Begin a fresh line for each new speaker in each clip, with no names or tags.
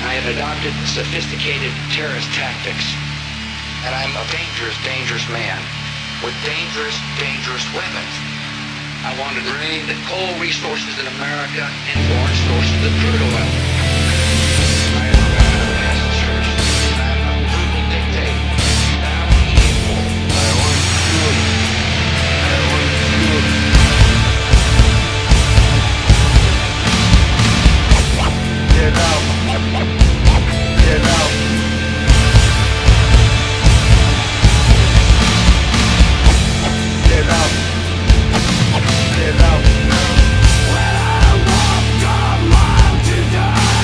I had adopted sophisticated terrorist tactics. And I'm a dangerous, dangerous man with dangerous, dangerous weapons. I wanted to drain the coal resources in America and foreign sources of crude oil. I have masters. I'm a brutal dictator. I'm evil. I want food. I want food. Get out. Get out. Get out. Get out. When I walk a mile to die.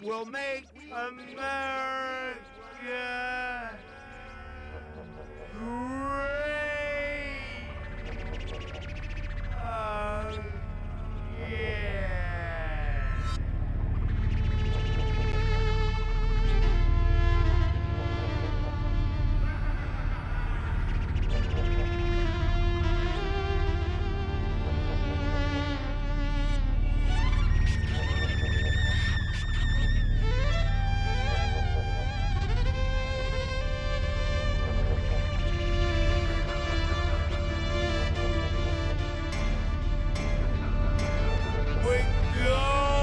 will make America great again. We're going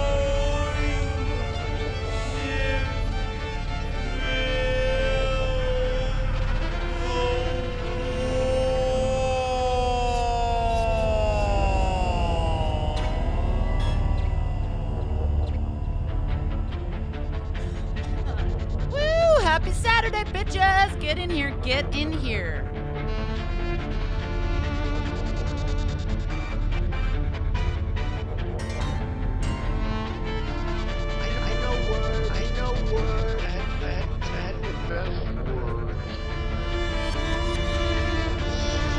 Woo! Happy Saturday, bitches! Get in here, get in here.
I know words. I know words. That's the best word.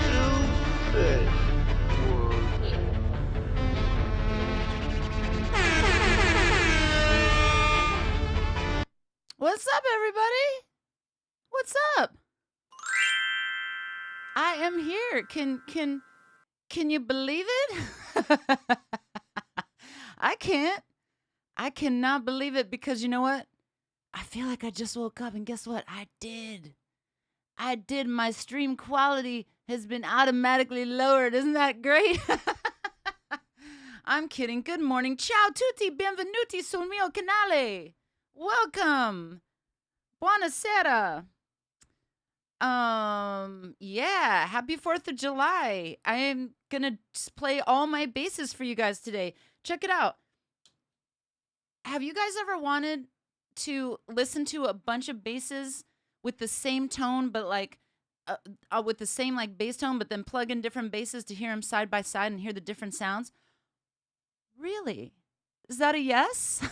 Stupid words.
What's up, everybody? What's up? I am here. Can you believe it? I can't. I cannot believe it because you know what? I feel like I just woke up and guess what? I did. My stream quality has been automatically lowered. Isn't that great? I'm kidding. Good morning. Ciao tutti, benvenuti sul mio canale. Welcome. Buonasera. Yeah, happy 4th of July. I am gonna play all my basses for you guys today. Check it out. Have you guys ever wanted to listen to a bunch of basses with the same tone, but like with the same like bass tone, but then plug in different basses to hear them side by side and hear the different sounds? Really? Is that a yes?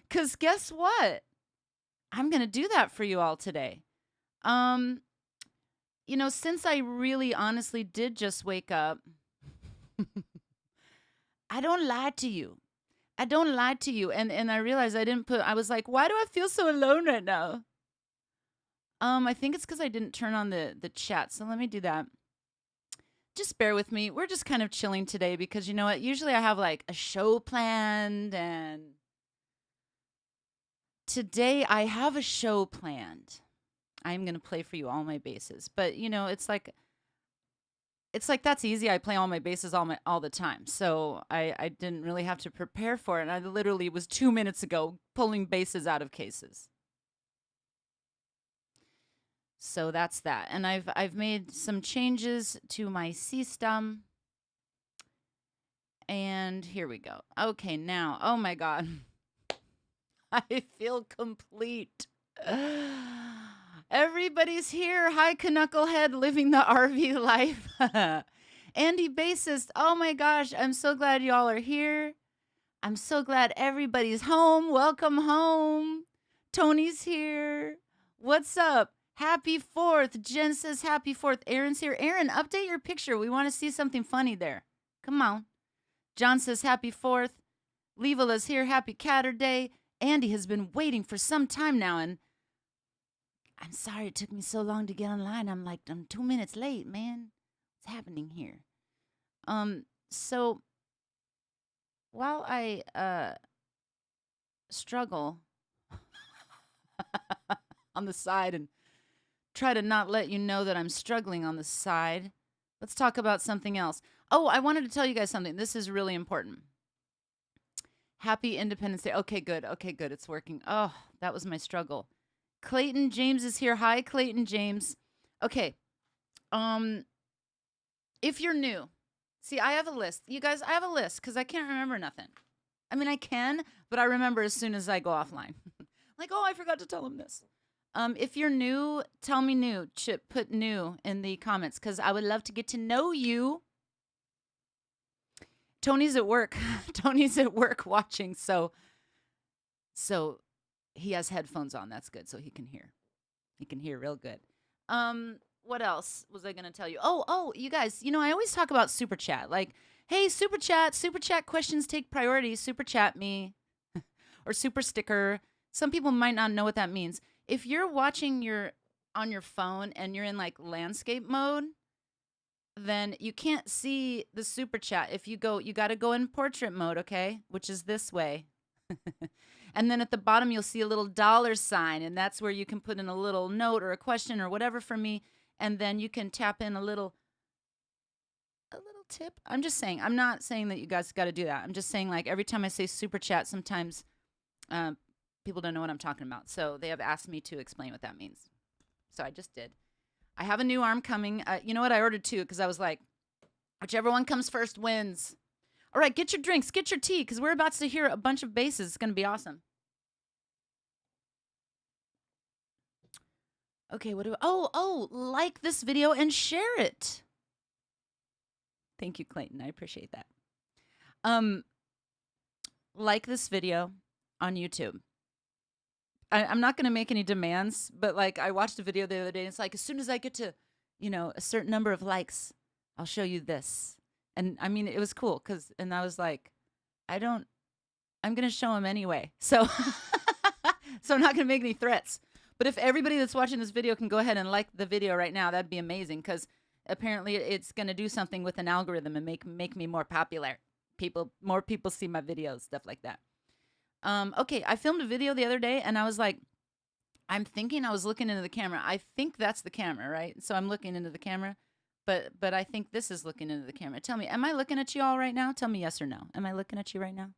Because guess what? I'm going to do that for you all today. You know, since I really honestly did just wake up, I don't lie to you. I don't lie to you. And I realized I was like, why do I feel so alone right now? I think it's because I didn't turn on the chat. So let me do that. Just bear with me. We're just kind of chilling today because you know what? Usually I have like a show planned and today I have a show planned. I'm going to play for you all my basses. But, you know, it's like that's easy. I play all my basses all the time. So I didn't really have to prepare for it. And I literally was 2 minutes ago pulling basses out of cases. So that's that. And I've made some changes to my system. And here we go. Okay, now, oh my God. I feel complete. Everybody's here. Hi, Knucklehead, living the RV life. Andy Bassist. Oh my gosh, I'm so glad y'all are here. I'm so glad everybody's home. Welcome home. Tony's here. What's up? Happy 4th. Jen says happy 4th. Aaron's here. Aaron, update your picture. We want to see something funny there. Come on. John says happy 4th. Levela's here. Happy Catter Day. Andy has been waiting for some time now, and I'm sorry it took me so long to get online. I'm 2 minutes late, man. What's happening here? So while I struggle on the side and try to not let you know that I'm struggling on the side, let's talk about something else. Oh, I wanted to tell you guys something. This is really important. Happy Independence Day. Okay, good. It's working. Oh, that was my struggle. Clayton James is here. Hi, Clayton James. Okay. If you're new, see, I have a list. You guys, I have a list because I can't remember nothing. I mean, I can, but I remember as soon as I go offline. Like, oh, I forgot to tell him this. If you're new, tell me new. Chip, put new in the comments because I would love to get to know you. Tony's at work. Tony's at work watching, so So he has headphones on. That's good. So he can hear. He can hear real good. What else was I gonna tell you? Oh, you guys, I always talk about super chat. Like, hey, super chat questions take priority. Super chat me or super sticker. Some people might not know what that means. If you're watching on your phone and you're in like landscape mode, then you can't see the super chat. If you got to go in portrait mode, okay? Which is this way. And then at the bottom, you'll see a little $sign, and that's where you can put in a little note or a question or whatever for me, and then you can tap in a little tip. I'm just saying. I'm not saying that you guys got to do that. I'm just saying, like, every time I say super chat, sometimes people don't know what I'm talking about. So they have asked me to explain what that means. So I just did. I have a new arm coming. You know what? I ordered two because I was like, whichever one comes first wins. All right, get your drinks, get your tea, because we're about to hear a bunch of basses. It's going to be awesome. Okay, what do like this video and share it. Thank you, Clayton. I appreciate that. Like this video on YouTube. I'm not going to make any demands, but like I watched a video the other day and it's like, as soon as I get to, a certain number of likes, I'll show you this. And I mean, it was cool and I was like, I'm going to show him anyway. So, so I'm not going to make any threats. But if everybody that's watching this video can go ahead and like the video right now, that'd be amazing. Because apparently it's going to do something with an algorithm and make me more popular. More people see my videos, stuff like that. Okay, I filmed a video the other day and I was like, I'm thinking I was looking into the camera. I think that's the camera, right? So I'm looking into the camera. But I think this is looking into the camera. Tell me, am I looking at you all right now? Tell me yes or no. Am I looking at you right now?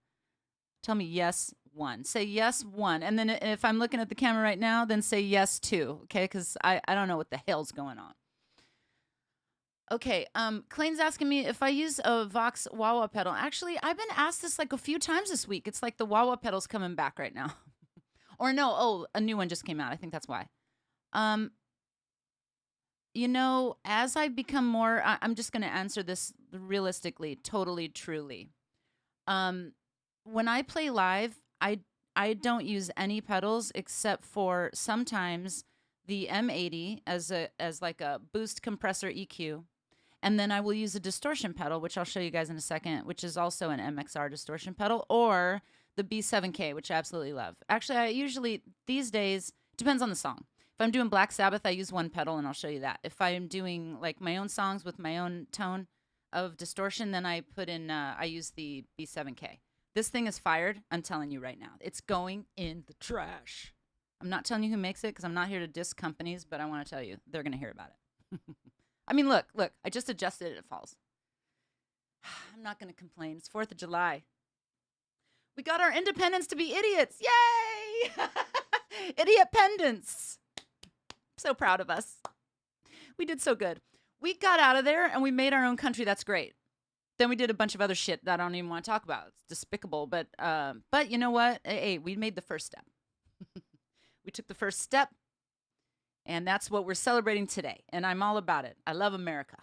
Tell me yes, 1. Say yes, 1. And then if I'm looking at the camera right now, then say yes, 2. Okay, because I don't know what the hell's going on. Okay, Clayton's asking me if I use a Vox wah-wah pedal. Actually, I've been asked this like a few times this week. It's like the wah-wah pedal's coming back right now. Or no, a new one just came out. I think that's why. As I become more, I'm just going to answer this realistically, totally, truly. When I play live, I don't use any pedals except for sometimes the M80 as like a boost compressor EQ. And then I will use a distortion pedal, which I'll show you guys in a second, which is also an MXR distortion pedal, or the B7K, which I absolutely love. Actually, I usually, these days, depends on the song. If I'm doing Black Sabbath, I use one pedal, and I'll show you that. If I'm doing like my own songs with my own tone of distortion, then I I use the B7K. This thing is fired. I'm telling you right now. It's going in the trash. I'm not telling you who makes it because I'm not here to diss companies, but I want to tell you they're going to hear about it. I mean, look, I just adjusted it. It falls. I'm not going to complain. It's 4th of July. We got our independence to be idiots. Yay! Idiot pendants. So proud of us. We did so good. We got out of there and we made our own country. That's great. Then we did a bunch of other shit that I don't even want to talk about. It's despicable, but you know what? Hey, we made the first step. We took the first step, and that's what we're celebrating today. And I'm all about it. I love America.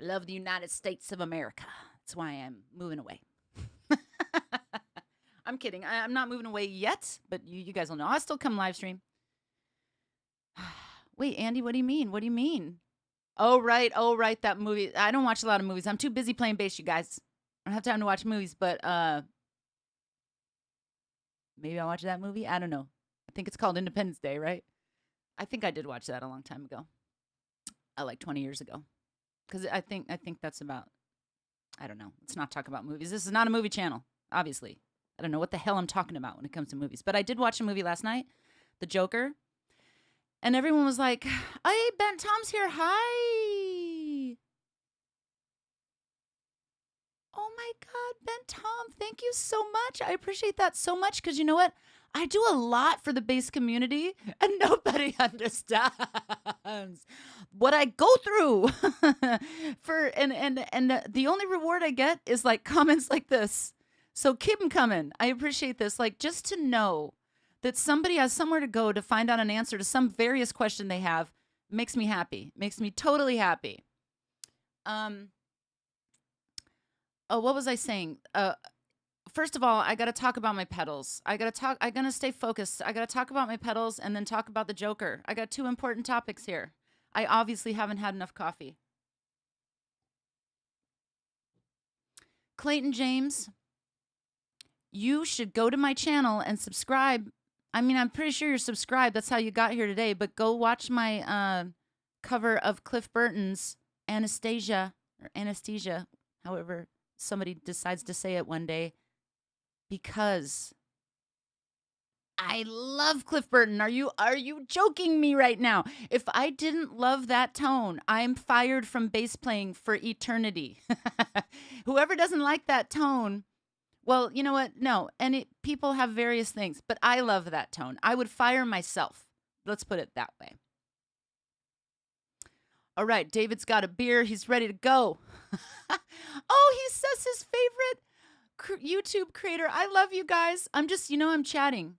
I love the United States of America. That's why I'm moving away. I'm kidding. I'm not moving away yet, but you guys will know. I'll still come live stream. Wait, Andy, what do you mean? What do you mean? Oh, right, that movie. I don't watch a lot of movies. I'm too busy playing bass, you guys. I don't have time to watch movies, but maybe I'll watch that movie. I don't know. I think it's called Independence Day, right? I think I did watch that a long time ago. Like 20 years ago. Because I think that's about, I don't know. Let's not talk about movies. This is not a movie channel, obviously. I don't know what the hell I'm talking about when it comes to movies. But I did watch a movie last night, The Joker. And everyone was like, hey, Ben Tom's here. Hi. Oh, my God, Ben Tom, thank you so much. I appreciate that so much because you know what? I do a lot for the bass community and nobody understands what I go through. And the only reward I get is like comments like this. So keep them coming. I appreciate this. Like just to know that somebody has somewhere to go to find out an answer to some various question they have makes me happy. Makes me totally happy. Oh, what was I saying? first of all, I got to talk about my pedals. I'm going to stay focused. I got to talk about my pedals and then talk about the Joker. I got two important topics here. I obviously haven't had enough coffee. Clayton James, you should go to my channel and subscribe. I mean, I'm pretty sure you're subscribed. That's how you got here today. But go watch my cover of Cliff Burton's Anastasia, however somebody decides to say it one day, because I love Cliff Burton. Are you joking me right now? If I didn't love that tone, I'm fired from bass playing for eternity. Whoever doesn't like that tone, well, you know what? No, and people have various things, but I love that tone. I would fire myself. Let's put it that way. All right, David's got a beer. He's ready to go. Oh, he says his favorite YouTube creator. I love you guys. I'm just, I'm chatting.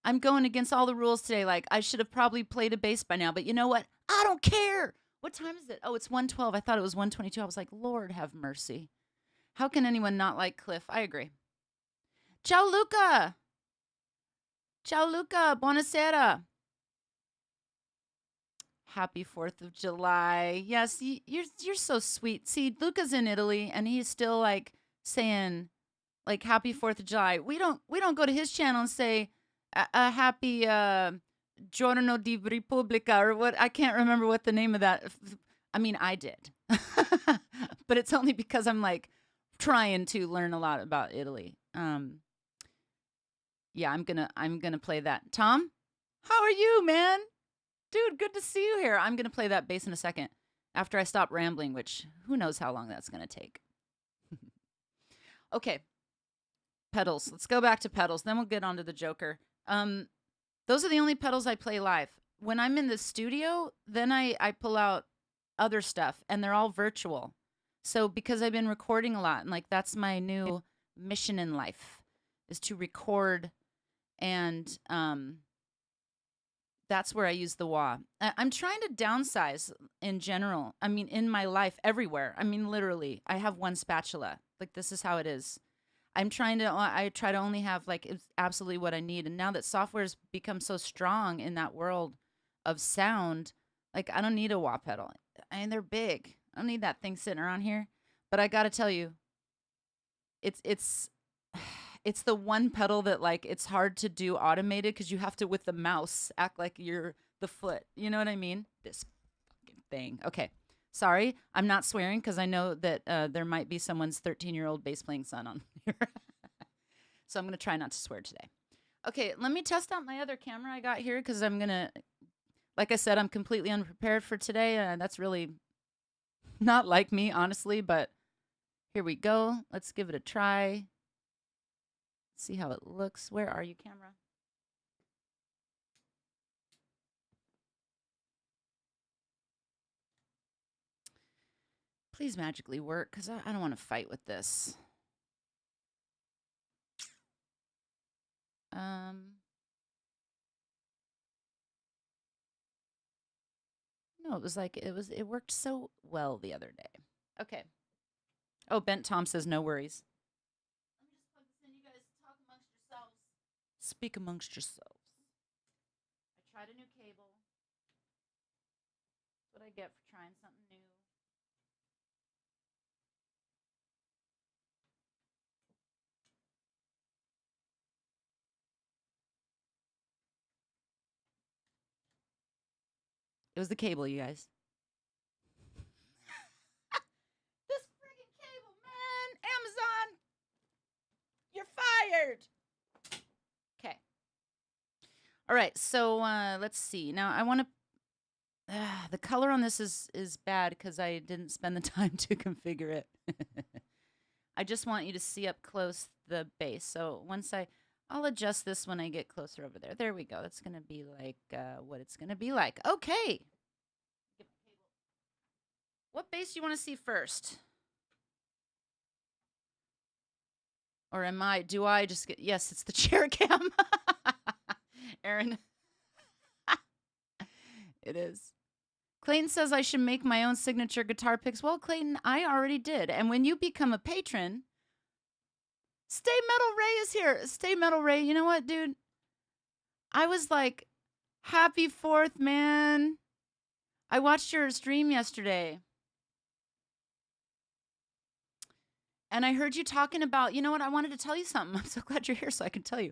I'm going against all the rules today. Like, I should have probably played a bass by now, but you know what? I don't care. What time is it? Oh, it's 1:12. I thought it was 1:22. I was like, Lord have mercy. How can anyone not like Cliff? I agree. Ciao, Luca. Ciao, Luca. Buonasera. Happy 4th of July. Yes, you're so sweet. See, Luca's in Italy, and he's still, like, saying, like, happy 4th of July. We don't go to his channel and say, a happy Giorno di Repubblica, or what. I can't remember what the name of that. I mean, I did. But it's only because I'm, like, trying to learn a lot about Italy. Yeah, I'm gonna play that. Tom, how are you, man? Dude, good to see you here. I'm gonna play that bass in a second after I stop rambling, which who knows how long that's gonna take. Okay, pedals. Let's go back to pedals. Then we'll get on to the Joker. Those are the only pedals I play live. When I'm in the studio, then I pull out other stuff, and they're all virtual. So because I've been recording a lot, and like that's my new mission in life, is to record, and that's where I use the wah. I'm trying to downsize in general. I mean, in my life, everywhere. I mean, literally, I have one spatula. Like, this is how it is. I try to only have, like, it's absolutely what I need. And now that software's become so strong in that world of sound, like, I don't need a wah pedal. And they're big. I don't need that thing sitting around here. But I got to tell you, it's the one pedal that, like, it's hard to do automated because you have to, with the mouse, act like you're the foot. You know what I mean? This fucking thing. Okay. Sorry, I'm not swearing because I know that there might be someone's 13-year-old bass playing son on here. So I'm going to try not to swear today. Okay, let me test out my other camera I got here because I'm going to, like I said, I'm completely unprepared for today. That's really not like me, honestly, but here we go. Let's give it a try. See how it looks. Where are you, camera? Please magically work, because I don't want to fight with this. No, it worked so well the other day. Okay. Oh, Bent Tom says no worries. Let me just plug this in. You guys talk amongst yourselves. Speak amongst yourselves. I tried a new cable. That's what I get for trying something new. It was the cable, you guys. This friggin' cable, man! Amazon! You're fired! Okay. All right, so let's see. Now, I want to... the color on this is bad because I didn't spend the time to configure it. I just want you to see up close the bass. So once I'll adjust this when I get closer over there. There we go. That's going to be like what it's going to be like. Okay. What bass do you want to see first? Or do I just get, yes, it's the chair cam. Aaron. It is. Clayton says I should make my own signature guitar picks. Well, Clayton, I already did. And when you become a patron, Stay Metal Ray is here. Stay Metal Ray. You know what, dude? I was like, happy 4th, man. I watched your stream yesterday. And I heard you talking about, you know what? I wanted to tell you something. I'm so glad you're here so I can tell you.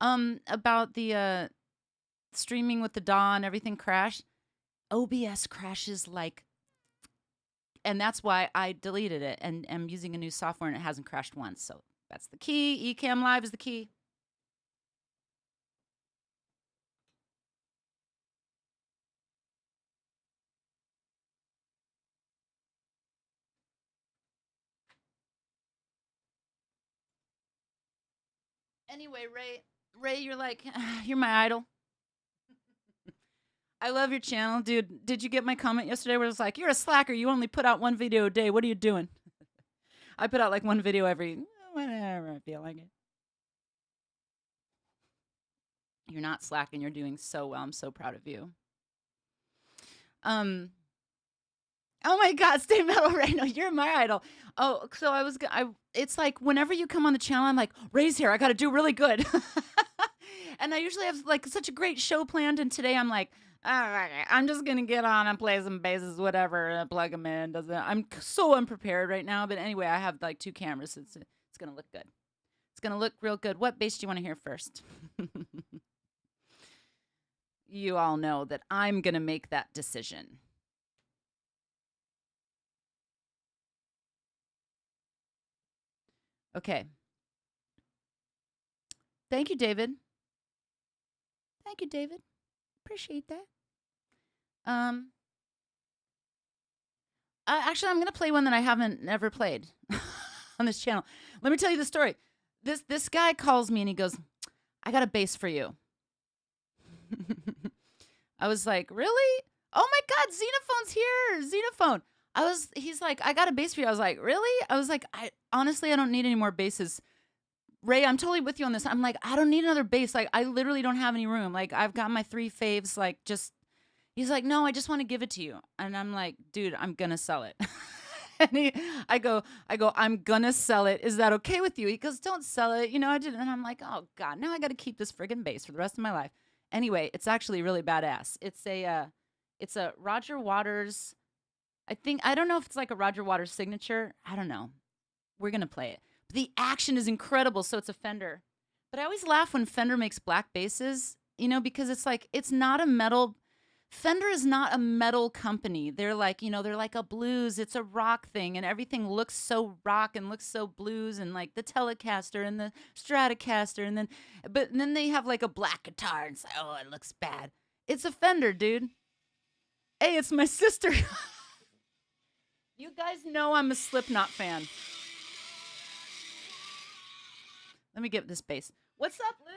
About the streaming with the DAW and everything crashed. OBS crashes like, and that's why I deleted it and am using a new software and it hasn't crashed once. So that's the key. Ecamm Live is the key. Anyway, Ray, you're like, you're my idol. I love your channel, dude. Did you get my comment yesterday where it was like, you're a slacker. You only put out one video a day. What are you doing? I put out like one video every, whenever I feel like it. You're not slacking. You're doing so well. I'm so proud of you. Oh my God, Stay Metal Ray. No, you're my idol. Oh, so it's like whenever you come on the channel, I'm like, Ray's here. I got to do really good. And I usually have like such a great show planned. And today I'm like, all right, I'm just going to get on and play some basses, whatever, plug them in. I'm so unprepared right now. But anyway, I have like 2 cameras. It's going to look good. It's going to look real good. What bass do you want to hear first? You all know that I'm going to make that decision. Okay. Thank you, David. Thank you, David. Appreciate that. Actually, I'm going to play one that I haven't never played on this channel. Let me tell you the story. This guy calls me and he goes, I got a bass for you. I was like, really? Oh my God, Xenophone's here. Xenophone. He's like, I got a bass for you. I was like, really? I was like, honestly, I don't need any more basses. Ray, I'm totally with you on this. I'm like, I don't need another bass. Like, I literally don't have any room. Like, I've got my 3 faves. Like, he's like, no, I just want to give it to you. And I'm like, dude, I'm going to sell it. And I go, I'm going to sell it. Is that okay with you? He goes, don't sell it. You know, I didn't. And I'm like, oh God, now I got to keep this friggin' bass for the rest of my life. Anyway, it's actually really badass. It's a Roger Waters. I don't know if it's like a Roger Waters signature. I don't know. We're going to play it. But the action is incredible. So it's a Fender. But I always laugh when Fender makes black basses, you know, because it's like, it's not a metal. Fender is not a metal company. They're like, you know, they're like a blues. It's a rock thing. And everything looks so rock and looks so blues, and like the Telecaster and the Stratocaster. But then they have like a black guitar and it's like, oh, it looks bad. It's a Fender, dude. Hey, it's my sister. You guys know I'm a Slipknot fan. Let me get this bass. What's up, Lou?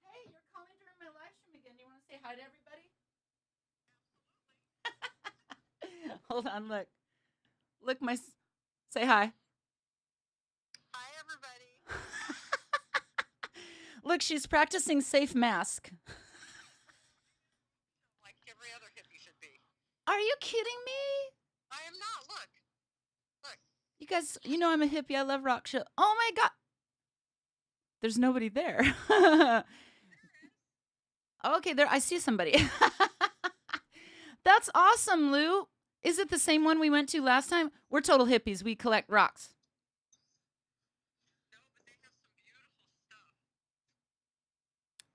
Hey, you're calling during my live stream again. You want to say hi to everybody? Hold on, look. Say hi.
Hi, everybody.
Look, she's practicing safe mask.
Like every other hippie should be.
Are you kidding me?
I am not. Look.
You guys, you know I'm a hippie. I love rock show. Oh my God. There's nobody there. Okay, there. I see somebody. That's awesome, Lou. Is it the same one we went to last time? We're total hippies. We collect rocks.
No, but they have some beautiful stuff.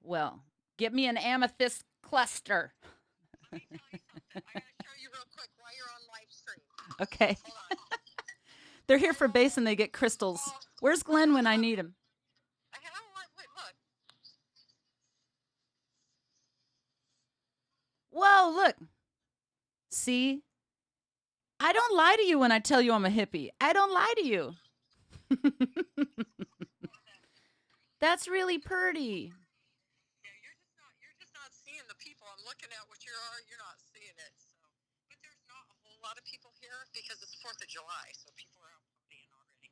Well, get me an amethyst cluster.
Let me tell you something. I gotta show you real quick while you're on live stream.
Okay.
Hold on.
They're here for bass and they get crystals. Where's Glenn when I need him?
Wait, look.
Whoa, look. See? I don't lie to you when I tell you I'm a hippie. I don't lie to you. That's really pretty.
Yeah, you're just not seeing the people. I'm looking at what you're not seeing it. So, but there's not a whole lot of people here because it's 4th of July, so people are out partying already.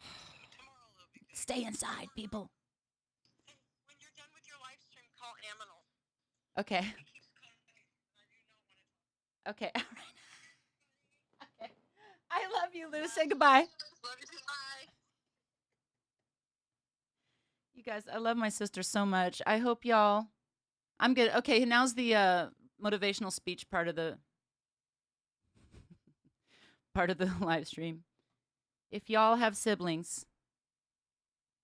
So tomorrow they'll be busy.
Stay inside, people.
And when you're done with your live stream, call Aminal.
Okay.
He keeps calling me, and I do not want to talk.
Okay. All right. Okay. I love you, Lou. Say goodbye.
Love you. Bye.
guys, I love my sister so much. I hope y'all. I'm good. Okay, now's the motivational speech part of the live stream. If y'all have siblings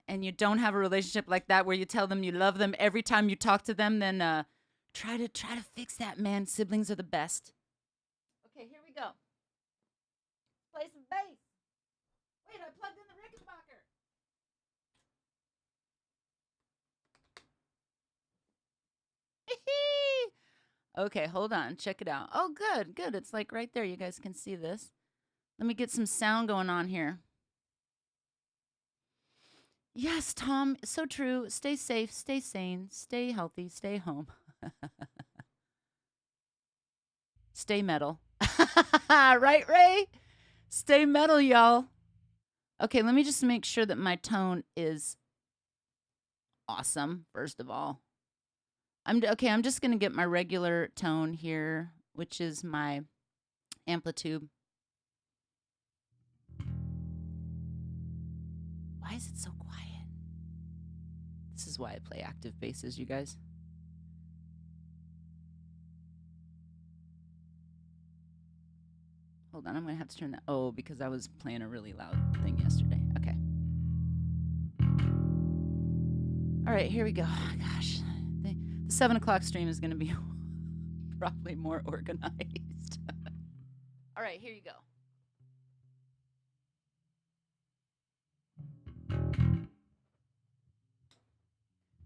and you don't have a relationship like that where you tell them you love them every time you talk to them, then try to fix that, man. Siblings are the best. Okay, here we go. Play some bass. Wait, I plugged in the Rickenbacker. Okay, hold on. Check it out. Oh, good, good. It's like right there. You guys can see this. Let me get some sound going on here. Yes, Tom, so true. Stay safe, stay sane, stay healthy, stay home. Stay metal. Right, Ray? Stay metal, y'all. Okay, let me just make sure that my tone is awesome, first of all. I'm just going to get my regular tone here, which is my amplitude. Why is it so quiet? This is why I play active basses, you guys. Hold on, I'm going to have to turn that. Oh, because I was playing a really loud thing yesterday. Okay. All right, here we go. Gosh, the 7 o'clock stream is going to be probably more organized. All right, here you go.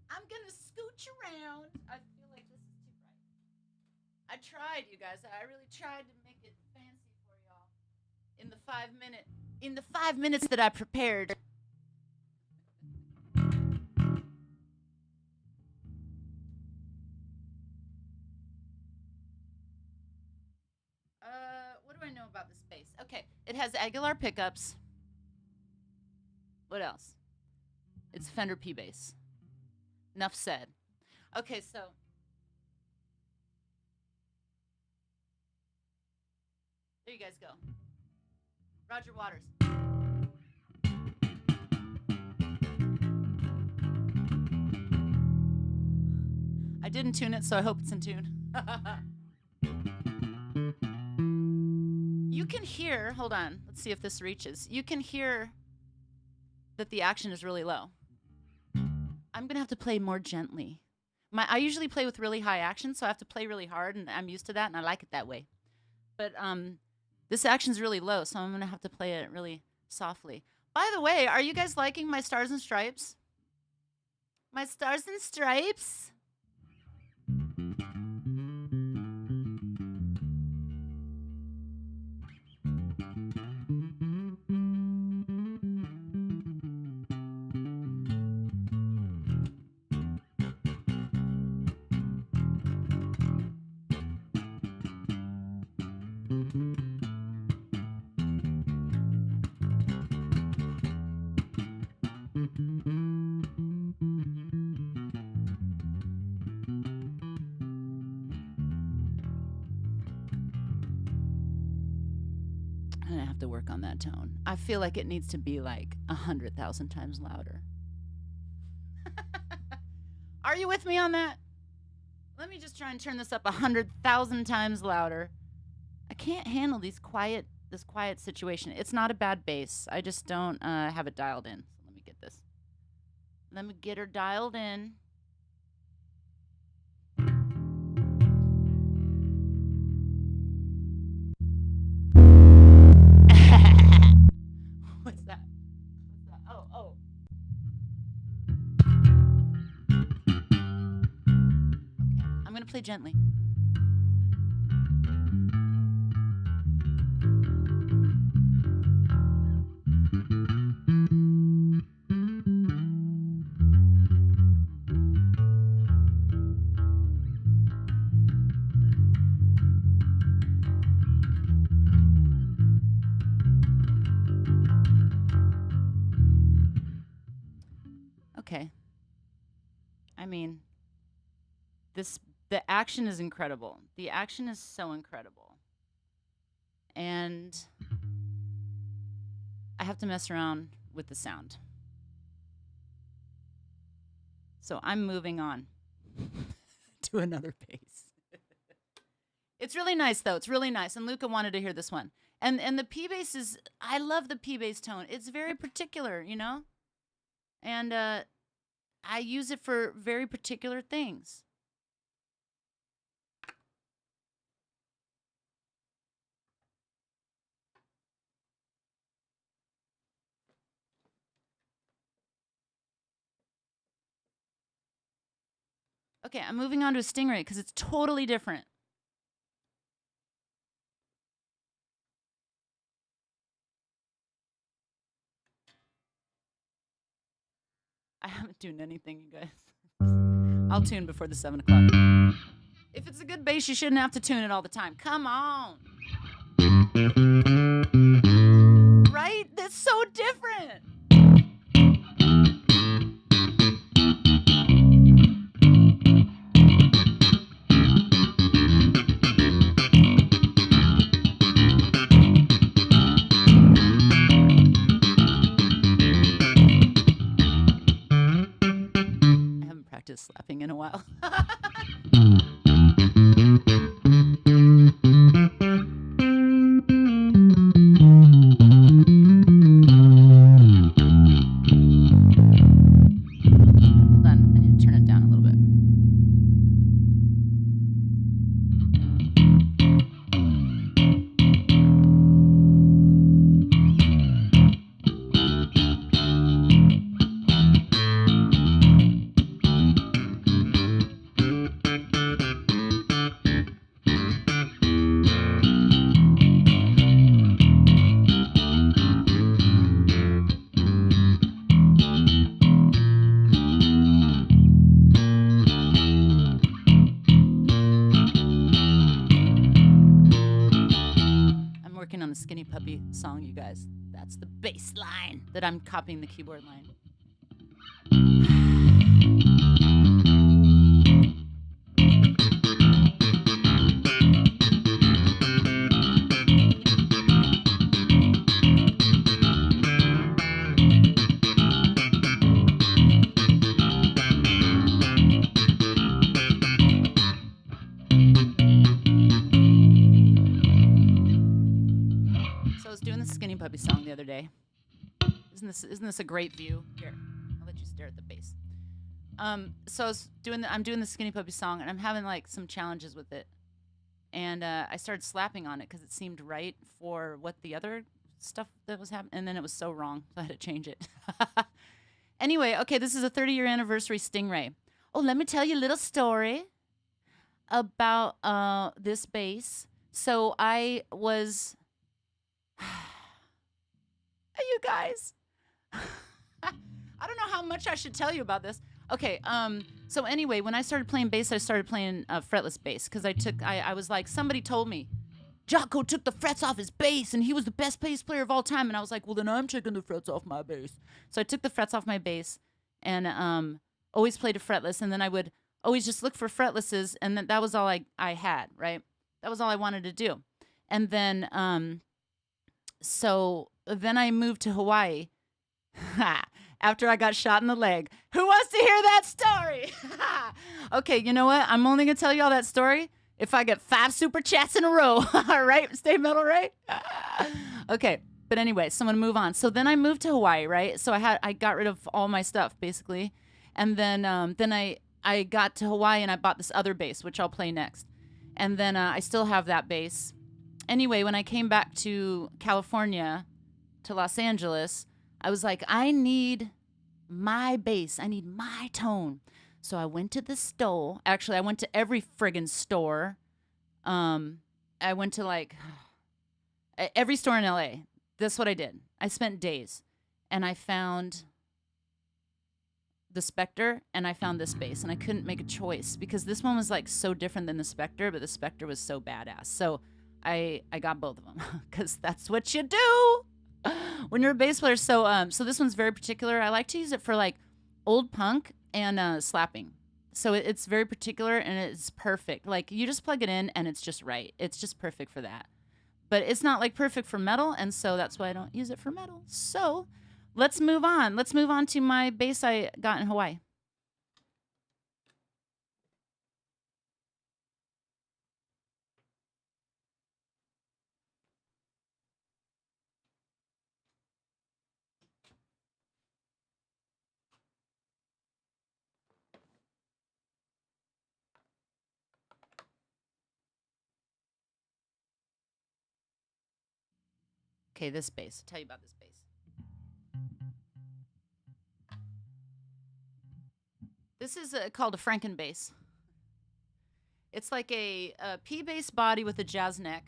I'm going to scooch around. I feel like this is too bright. I tried, you guys. I really tried to make it fancy for y'all in the 5 minutes that I prepared. What do I know about this bass? Okay, it has Aguilar pickups. What else? It's Fender P bass. Enough said. Okay, so there you guys go. Roger Waters. I didn't tune it, so I hope it's in tune. You can hear, hold on, let's see if this reaches. You can hear that the action is really low. I'm going to have to play more gently. I usually play with really high action, so I have to play really hard, and I'm used to that, and I like it that way. But this action's really low, so I'm going to have to play it really softly. By the way, are you guys liking my Stars and Stripes? My Stars and Stripes? To work on that tone. I feel like it needs to be like 100,000 times louder. Are you with me on that? Let me just try and turn this up 100,000 times louder. I can't handle this quiet situation. It's not a bad bass. I just don't have it dialed in. So let me get this. Let me get her dialed in. What's that? Oh. Okay, I'm gonna play gently. Okay. I mean, the action is incredible. The action is so incredible. And I have to mess around with the sound. So I'm moving on to another bass. It's really nice though. It's really nice. And Luca wanted to hear this one. And the P bass is, I love the P bass tone. It's very particular, you know? And I use it for very particular things. Okay, I'm moving on to a Stingray because it's totally different. I haven't tuned anything, you guys. I'll tune before the 7 o'clock. If it's a good bass, you shouldn't have to tune it all the time. Come on. Right? That's so different. Slapping in a while. Hold on, I need to turn it down a little bit. Skinny Puppy song, you guys. That's the bass line that I'm copying the keyboard line. Skinny Puppy song the other day. Isn't this a great view? Here, I'll let you stare at the bass. So I'm doing the Skinny Puppy song, and I'm having like some challenges with it. And I started slapping on it because it seemed right for what the other stuff that was happening, and then it was so wrong, so I had to change it. Anyway, okay, this is a 30-year anniversary Stingray. Oh, let me tell you a little story about this bass. So I was. You guys, I don't know how much I should tell you about this. Okay, so anyway, when I started playing bass, I started playing fretless bass because I was like, somebody told me, Jocko took the frets off his bass and he was the best bass player of all time. And I was like, well, then I'm taking the frets off my bass. So I took the frets off my bass and always played a fretless. And then I would always just look for fretlesses, and that was all I had, right? That was all I wanted to do. And then, so then I moved to Hawaii after I got shot in the leg. Who wants to hear that story? Okay, you know what? I'm only going to tell you all that story if I get 5 super chats in a row. All right? Stay metal, right? Okay, but anyway, so I'm going to move on. So then I moved to Hawaii, right? So I got rid of all my stuff, basically. And then I got to Hawaii and I bought this other bass, which I'll play next. And then I still have that bass. Anyway, when I came back to California, to Los Angeles, I was like, I need my bass. I need my tone. So I went to the store. Actually, I went to every friggin' store. I went to like every store in LA. That's what I did. I spent days. And I found the Spectre and I found this bass. And I couldn't make a choice because this one was like so different than the Spectre, but the Spectre was so badass. So I got both of them because that's what you do when you're a bass player. So this one's very particular. I like to use it for like old punk and slapping. So it's very particular and it's perfect. Like you just plug it in and it's just right. It's just perfect for that. But it's not like perfect for metal, and so that's why I don't use it for metal. So let's move on. Let's move on to my bass I got in Hawaii. Okay, this bass. I'll tell you about this bass. This is called a Franken bass. It's like a P bass body with a jazz neck.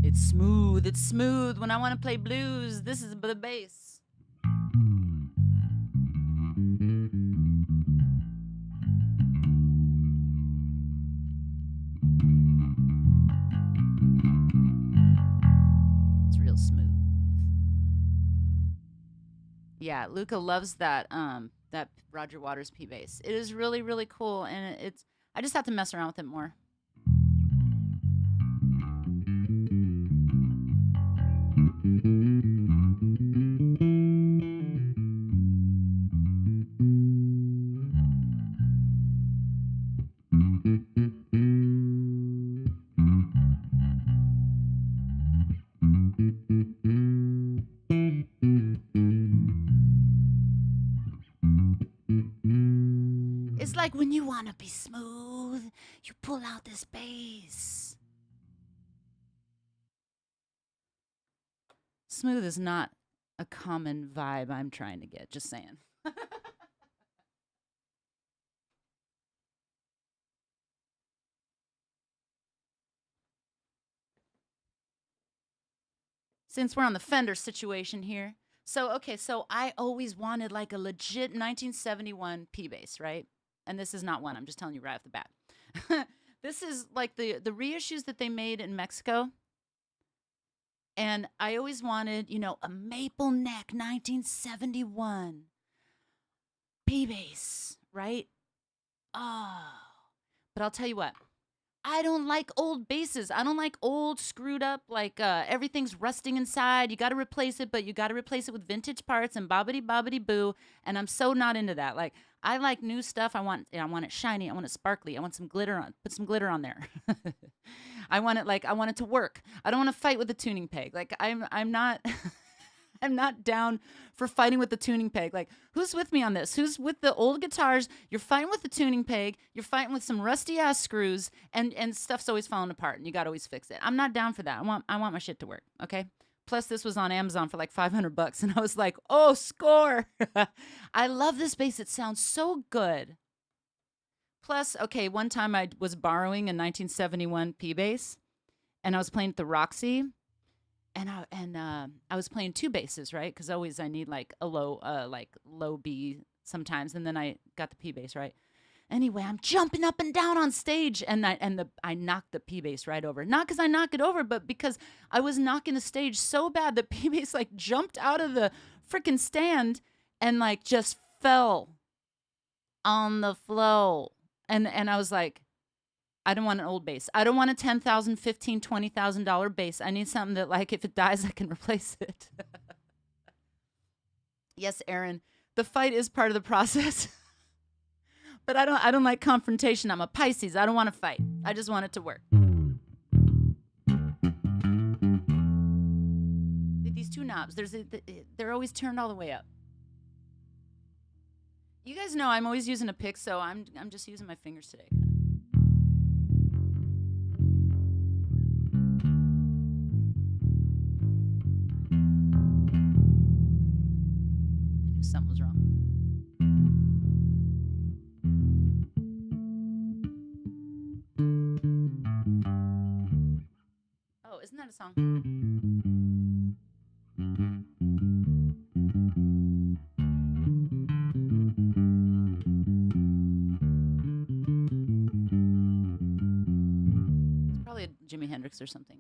It's smooth. It's smooth. When I want to play blues, this is the bass. It's real smooth. Yeah, Luca loves that that Roger Waters P bass. It is really, really cool, and it's I just have to mess around with it more. It's like when you want to be smooth, you pull out this bass. Smooth is not a common vibe I'm trying to get, just saying. Since we're on the Fender situation here. So, okay, so I always wanted like a legit 1971 P bass, right? And this is not one, I'm just telling you right off the bat. This is like the reissues that they made in Mexico. And I always wanted, you know, a maple neck 1971 P bass, right? Oh, but I'll tell you what. I don't like old basses. I don't like old, screwed up, like everything's rusting inside. You got to replace it, but you got to replace it with vintage parts and bobbity boo. And I'm so not into that. Like I like new stuff. I want it shiny. I want it sparkly. I want some glitter on. Put some glitter on there. I want it to work. I don't want to fight with the tuning peg. Like I'm not. I'm not down for fighting with the tuning peg. Like, who's with me on this? Who's with the old guitars? You're fighting with the tuning peg. You're fighting with some rusty ass screws, and stuff's always falling apart, and you got to always fix it. I'm not down for that. I want my shit to work. Okay. Plus, this was on Amazon for like $500, and I was like, oh, score! I love this bass. It sounds so good. Plus, okay, one time I was borrowing a 1971 P bass, and I was playing at the Roxy. And I was playing two basses, right? Because always I need like a low B sometimes, and then I got the P bass, right? Anyway, I'm jumping up and down on stage, and I knocked the P bass right over. Not because I knock it over, but because I was knocking the stage so bad, the P bass like jumped out of the freaking stand and like just fell on the floor. And I was like, I don't want an old bass. I don't want a $10,000, $15,000, $20,000 bass. I need something that, like, if it dies, I can replace it. Yes, Aaron, the fight is part of the process. But I don't like confrontation. I'm a Pisces. I don't want to fight. I just want it to work. These two knobs, they're always turned all the way up. You guys know I'm always using a pick, so I'm just using my fingers today. Something was wrong. Oh, isn't that a song? It's probably a Jimi Hendrix or something.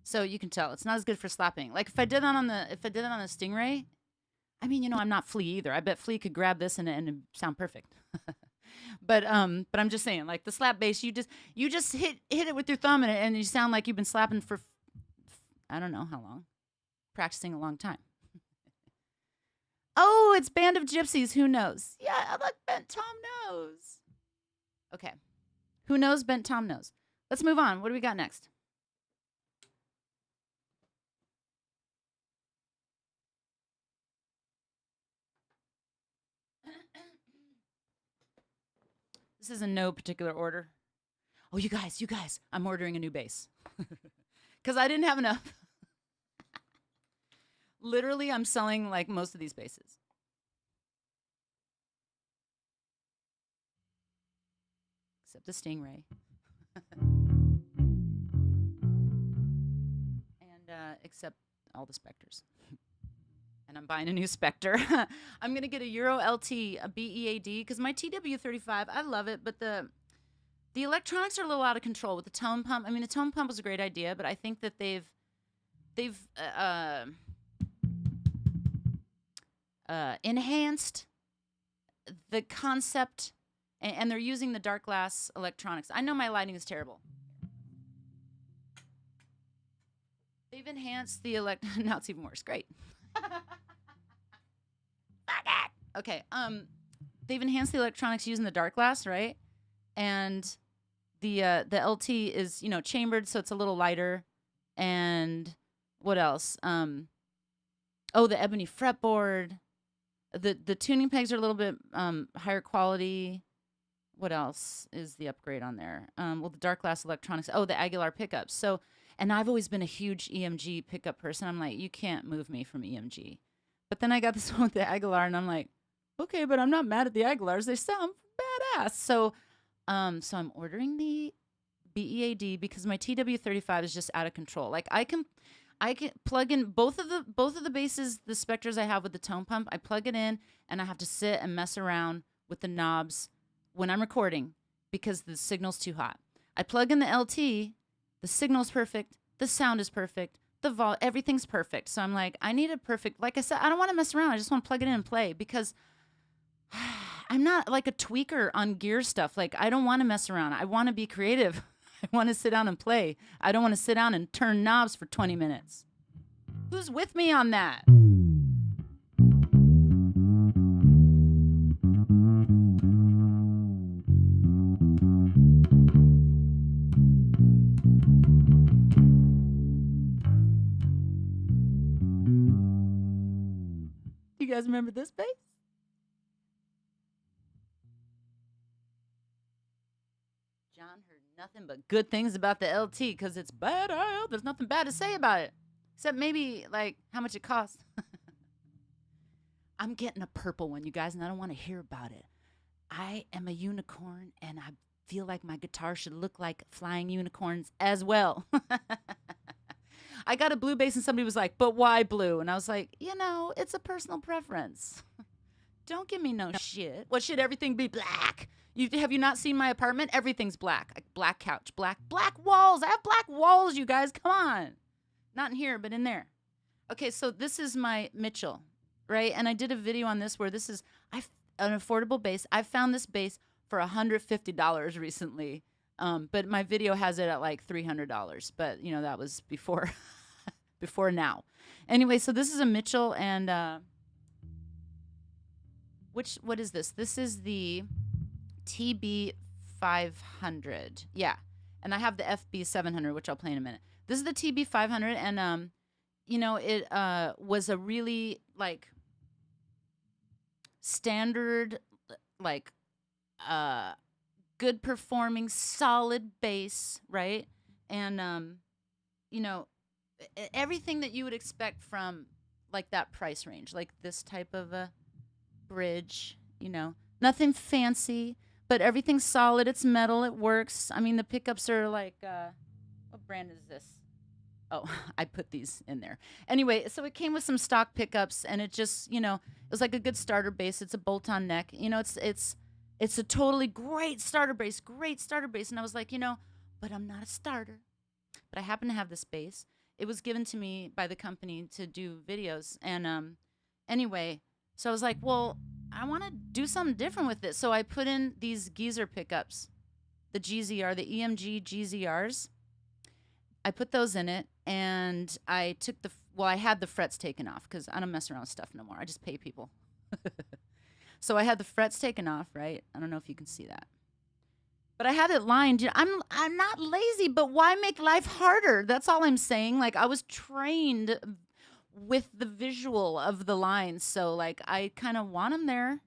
So you can tell it's not as good for slapping. Like if I did that on the Stingray, I mean, I'm not Flea either. I bet Flea could grab this and it'd sound perfect. But I'm just saying, like the slap bass, you just hit it with your thumb and you sound like you've been slapping for I don't know how long, practicing a long time. Oh, it's Band of Gypsies. Who knows? Yeah, look, Bent Tom knows. Okay, who knows? Bent Tom knows. Let's move on. What do we got next? This is in no particular order. Oh, you guys, I'm ordering a new bass. Because I didn't have enough. Literally, I'm selling like most of these basses. Except the Stingray. And except all the Spectres. And I'm buying a new Spectre. I'm going to get a Euro LT, a BEAD, because my TW35, I love it, but the electronics are a little out of control with the tone pump. I mean, the tone pump was a great idea, but I think that they've enhanced the concept, and they're using the dark glass electronics. I know my lighting is terrible. They've enhanced the now it's even worse. Great. Okay. They've enhanced the electronics using the dark glass, right? And the LT is chambered, so it's a little lighter. And what else? Oh, the ebony fretboard. The tuning pegs are a little bit higher quality. What else is the upgrade on there? Well, the dark glass electronics. Oh, the Aguilar pickups. So, and I've always been a huge EMG pickup person. I'm like, you can't move me from EMG. But then I got this one with the Aguilar, and I'm like, okay, but I'm not mad at the Aguilars. They sound badass. So I'm ordering the BEAD because my TW35 is just out of control. Like I can plug in both of the basses, the Spectres I have with the tone pump. I plug it in, and I have to sit and mess around with the knobs when I'm recording because the signal's too hot. I plug in the LT, the signal's perfect, the sound is perfect, everything's perfect. So I'm like, I need a perfect, like I said, I don't want to mess around. I just want to plug it in and play because I'm not like a tweaker on gear stuff. Like I don't want to mess around. I want to be creative. I want to sit down and play. I don't want to sit down and turn knobs for 20 minutes. Who's with me on that? You guys remember this bass? John heard nothing but good things about the LT because it's bad. There's nothing bad to say about it. Except maybe, like, how much it costs. I'm getting a purple one, you guys, and I don't want to hear about it. I am a unicorn, and I feel like my guitar should look like flying unicorns as well. I got a blue bass, and somebody was like, but why blue? And I was like, it's a personal preference. Don't give me no shit. What should everything be black? Have you not seen my apartment? Everything's black. Like black couch, black walls. I have black walls, you guys. Come on. Not in here, but in there. Okay, so this is my Mitchell, right? And I did a video on this where this is an affordable bass. I found this bass for $150 recently, but my video has it at like $300. But that was before, before now. Anyway, so this is a Mitchell, and what is this? This is the TB 500. Yeah, and I have the FB 700, which I'll play in a minute. This is the TB 500, and it was a really like standard, like good performing, solid bass, right? And everything that you would expect from like that price range, like this type of a bridge, nothing fancy, but everything's solid. It's metal. It works. I mean, the pickups are like, what brand is this? Oh, I put these in there. Anyway, so it came with some stock pickups, and it just, it was like a good starter bass. It's a bolt-on neck. It's a totally great starter bass. And I was like, but I'm not a starter. But I happen to have this bass. it was given to me by the company to do videos. And anyway, so I was like, well, I want to do something different with it. So I put in these Geezer pickups, the GZR, the EMG GZRs. I put those in it, and I took I had the frets taken off because I don't mess around with stuff no more. I just pay people. So I had the frets taken off, right? I don't know if you can see that. But I had it lined. You know, I'm not lazy, but why make life harder? That's all I'm saying. Like, I was trained with the visual of the lines, so like I kind of want them there.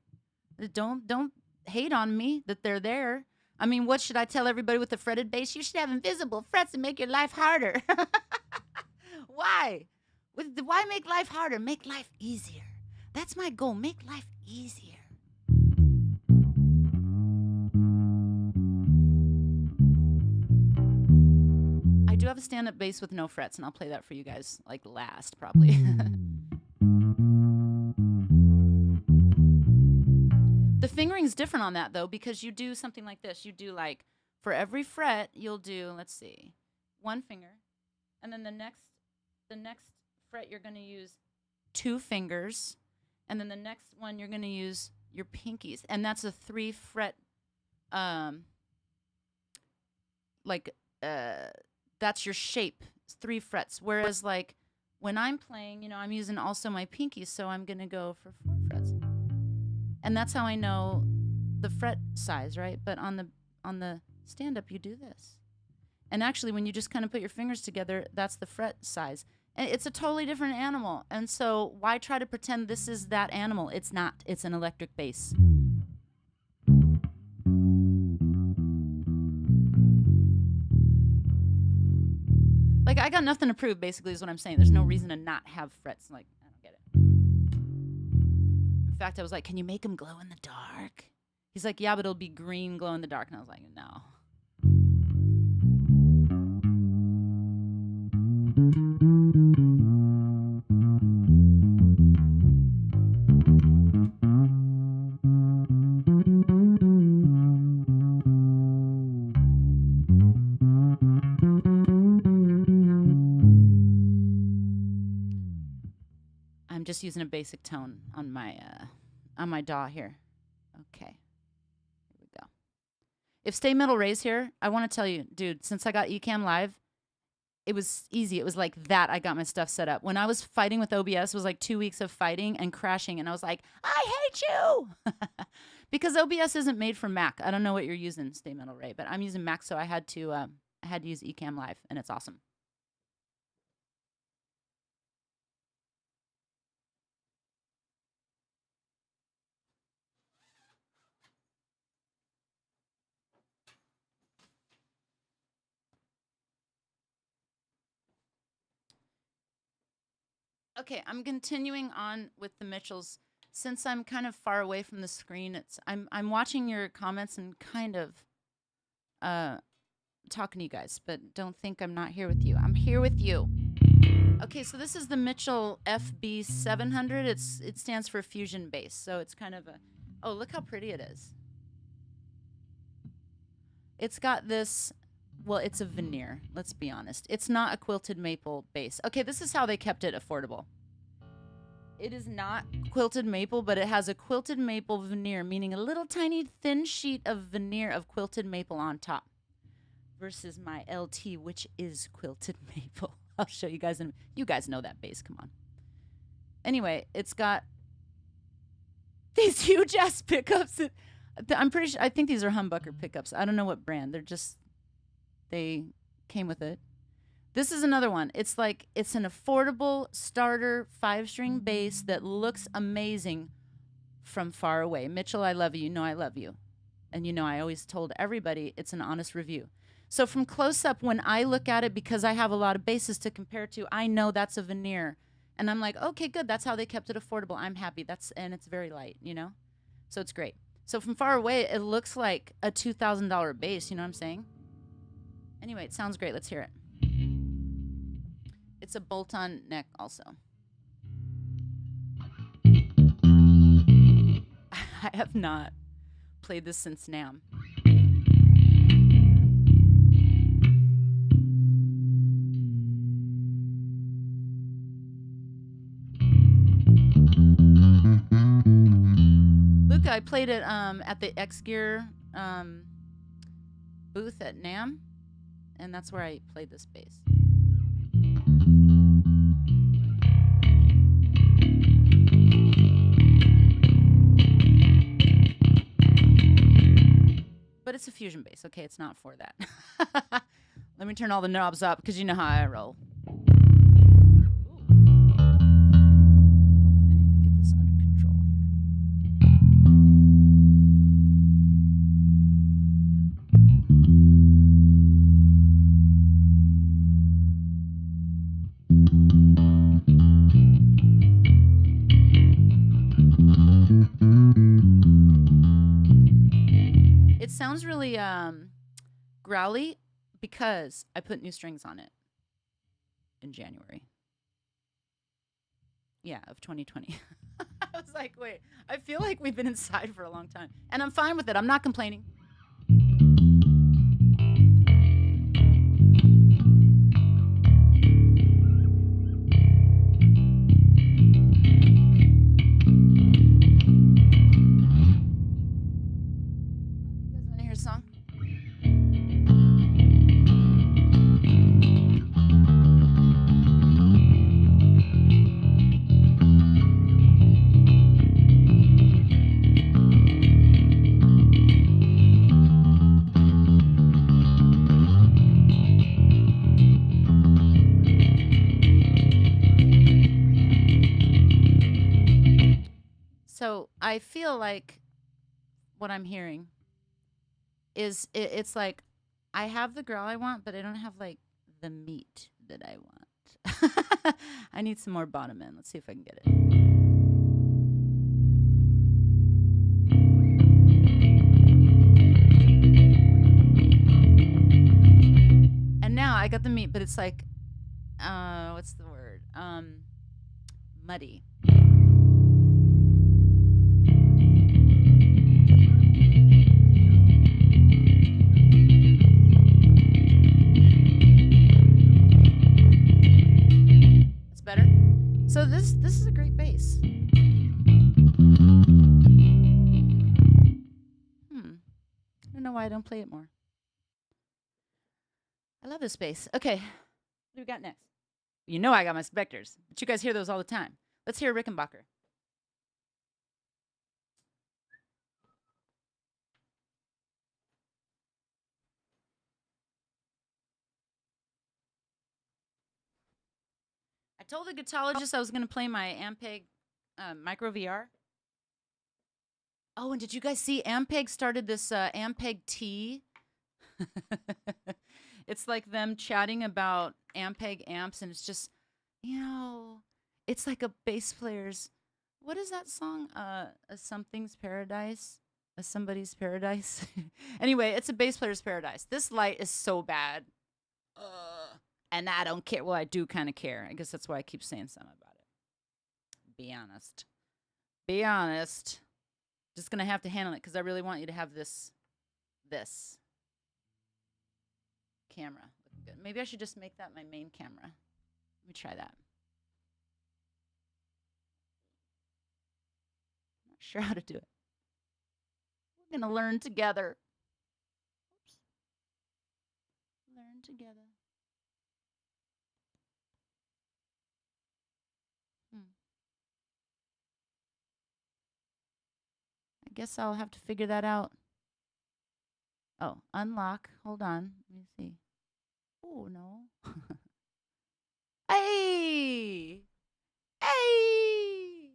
Don't hate on me that they're there. I mean, what should I tell everybody with the fretted bass? You should have invisible frets and make your life harder. Why? Why make life harder? Make life easier. That's my goal. Make life easier. I do have a stand-up bass with no frets, and I'll play that for you guys like last, probably. The fingering's different on that, though, because you do something like this. You do, like, for every fret, you'll do, let's see, one finger. And then the next fret, you're going to use 2 fingers. And then the next one, you're going to use your pinkies. And that's a 3-fret, that's your shape. It's 3 frets. Whereas, like, when I'm playing, you know, I'm using also my pinkies, so I'm going to go for 4 frets. And that's how I know the fret size, right? But on the stand-up, you do this. And actually, when you just kind of put your fingers together, that's the fret size. And it's a totally different animal. And so why try to pretend this is that animal? It's not. It's an electric bass. Like, I got nothing to prove, basically, is what I'm saying. There's no reason to not have frets. Like, I don't get it. In fact, I was like, can you make them glow in the dark? He's like, yeah, but it'll be green glow in the dark. And I was like, no. I'm just using a basic tone on my DAW here. Okay, here we go. If Stay Metal Ray's here, I want to tell you, dude, since I got Ecamm Live, it was easy. It was like that I got my stuff set up. When I was fighting with OBS, it was like 2 weeks of fighting and crashing, and I was like, I hate you! Because OBS isn't made for Mac. I don't know what you're using, Stay Metal Ray, but I'm using Mac, so I had to use Ecamm Live, and it's awesome. Okay, I'm continuing on with the Mitchells. Since I'm kind of far away from the screen, I'm watching your comments and kind of talking to you guys, but don't think I'm not here with you. I'm here with you. Okay, so this is the Mitchell FB700. It stands for Fusion Bass, so it's kind of a... Oh, look how pretty it is. It's got this... Well, it's a veneer, let's be honest. It's not a quilted maple bass. Okay, this is how they kept it affordable. It is not quilted maple, but it has a quilted maple veneer, meaning a little tiny thin sheet of veneer of quilted maple on top. Versus my LT, which is quilted maple. I'll show you guys. You guys know that bass, come on. Anyway, it's got these huge ass pickups. I'm pretty sure, I think these are humbucker pickups. I don't know what brand. They came with it. This is another one. It's like, it's an affordable starter 5-string bass that looks amazing from far away. Mitchell, I love you. You know I love you. And you know I always told everybody it's an honest review. So from close up, when I look at it, because I have a lot of basses to compare to, I know that's a veneer. And I'm like, okay, good. That's how they kept it affordable. I'm happy. And it's very light, you know? So it's great. So from far away, it looks like a $2,000 bass. You know what I'm saying? Anyway, it sounds great. Let's hear it. It's a bolt-on neck also. I have not played this since NAMM. I played it at the X Gear booth at NAMM, and that's where I played this bass. But it's a fusion bass. Okay, it's not for that. Let me turn all the knobs up because you know how I roll. Hold on, I need to get this under control here. It sounds really growly because I put new strings on it in January. Yeah, of 2020. I was like, wait, I feel like we've been inside for a long time. And I'm fine with it. I'm not complaining. You guys want to hear a song? So I feel like what I'm hearing is it's like I have the growl I want, but I don't have like the meat that I want. I need some more bottom end. Let's see if I can get it. And now I got the meat, but it's like, what's the word? Muddy. Better. So this is a great bass. I don't know why I don't play it more. I love this bass. Okay, what do we got next? You know I got my Spectres, but you guys hear those all the time. Let's hear Rickenbacker. I told the guitarologist I was going to play my Ampeg Micro VR. Oh, and did you guys see Ampeg started this Ampeg T? It's like them chatting about Ampeg amps, and it's just, it's like a bass player's, what is that song? A something's paradise? A somebody's paradise? Anyway, it's a bass player's paradise. This light is so bad. And I don't care. Well, I do kind of care. I guess that's why I keep saying something about it. Be honest. Be honest. Just going to have to handle it because I really want you to have this camera. Good. Maybe I should just make that my main camera. Let me try that. Not sure how to do it. We're going to learn together. Oops. Learn together. I guess I'll have to figure that out. Oh, unlock. Hold on. Let me see. Oh, no. Hey! Hey!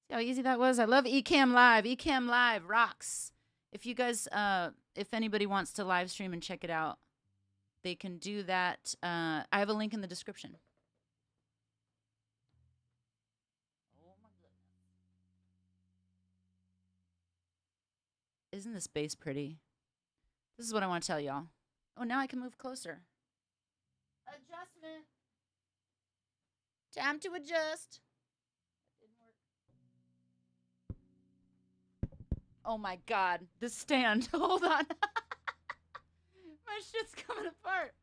See how easy that was? I love Ecamm Live. Ecamm Live rocks. If you guys, if anybody wants to live stream and check it out, they can do that. I have a link in the description. Isn't this bass pretty? This is what I want to tell y'all. Oh, now I can move closer. Adjustment. Time to adjust. Didn't work. Oh my God, this stand. Hold on. My shit's coming apart.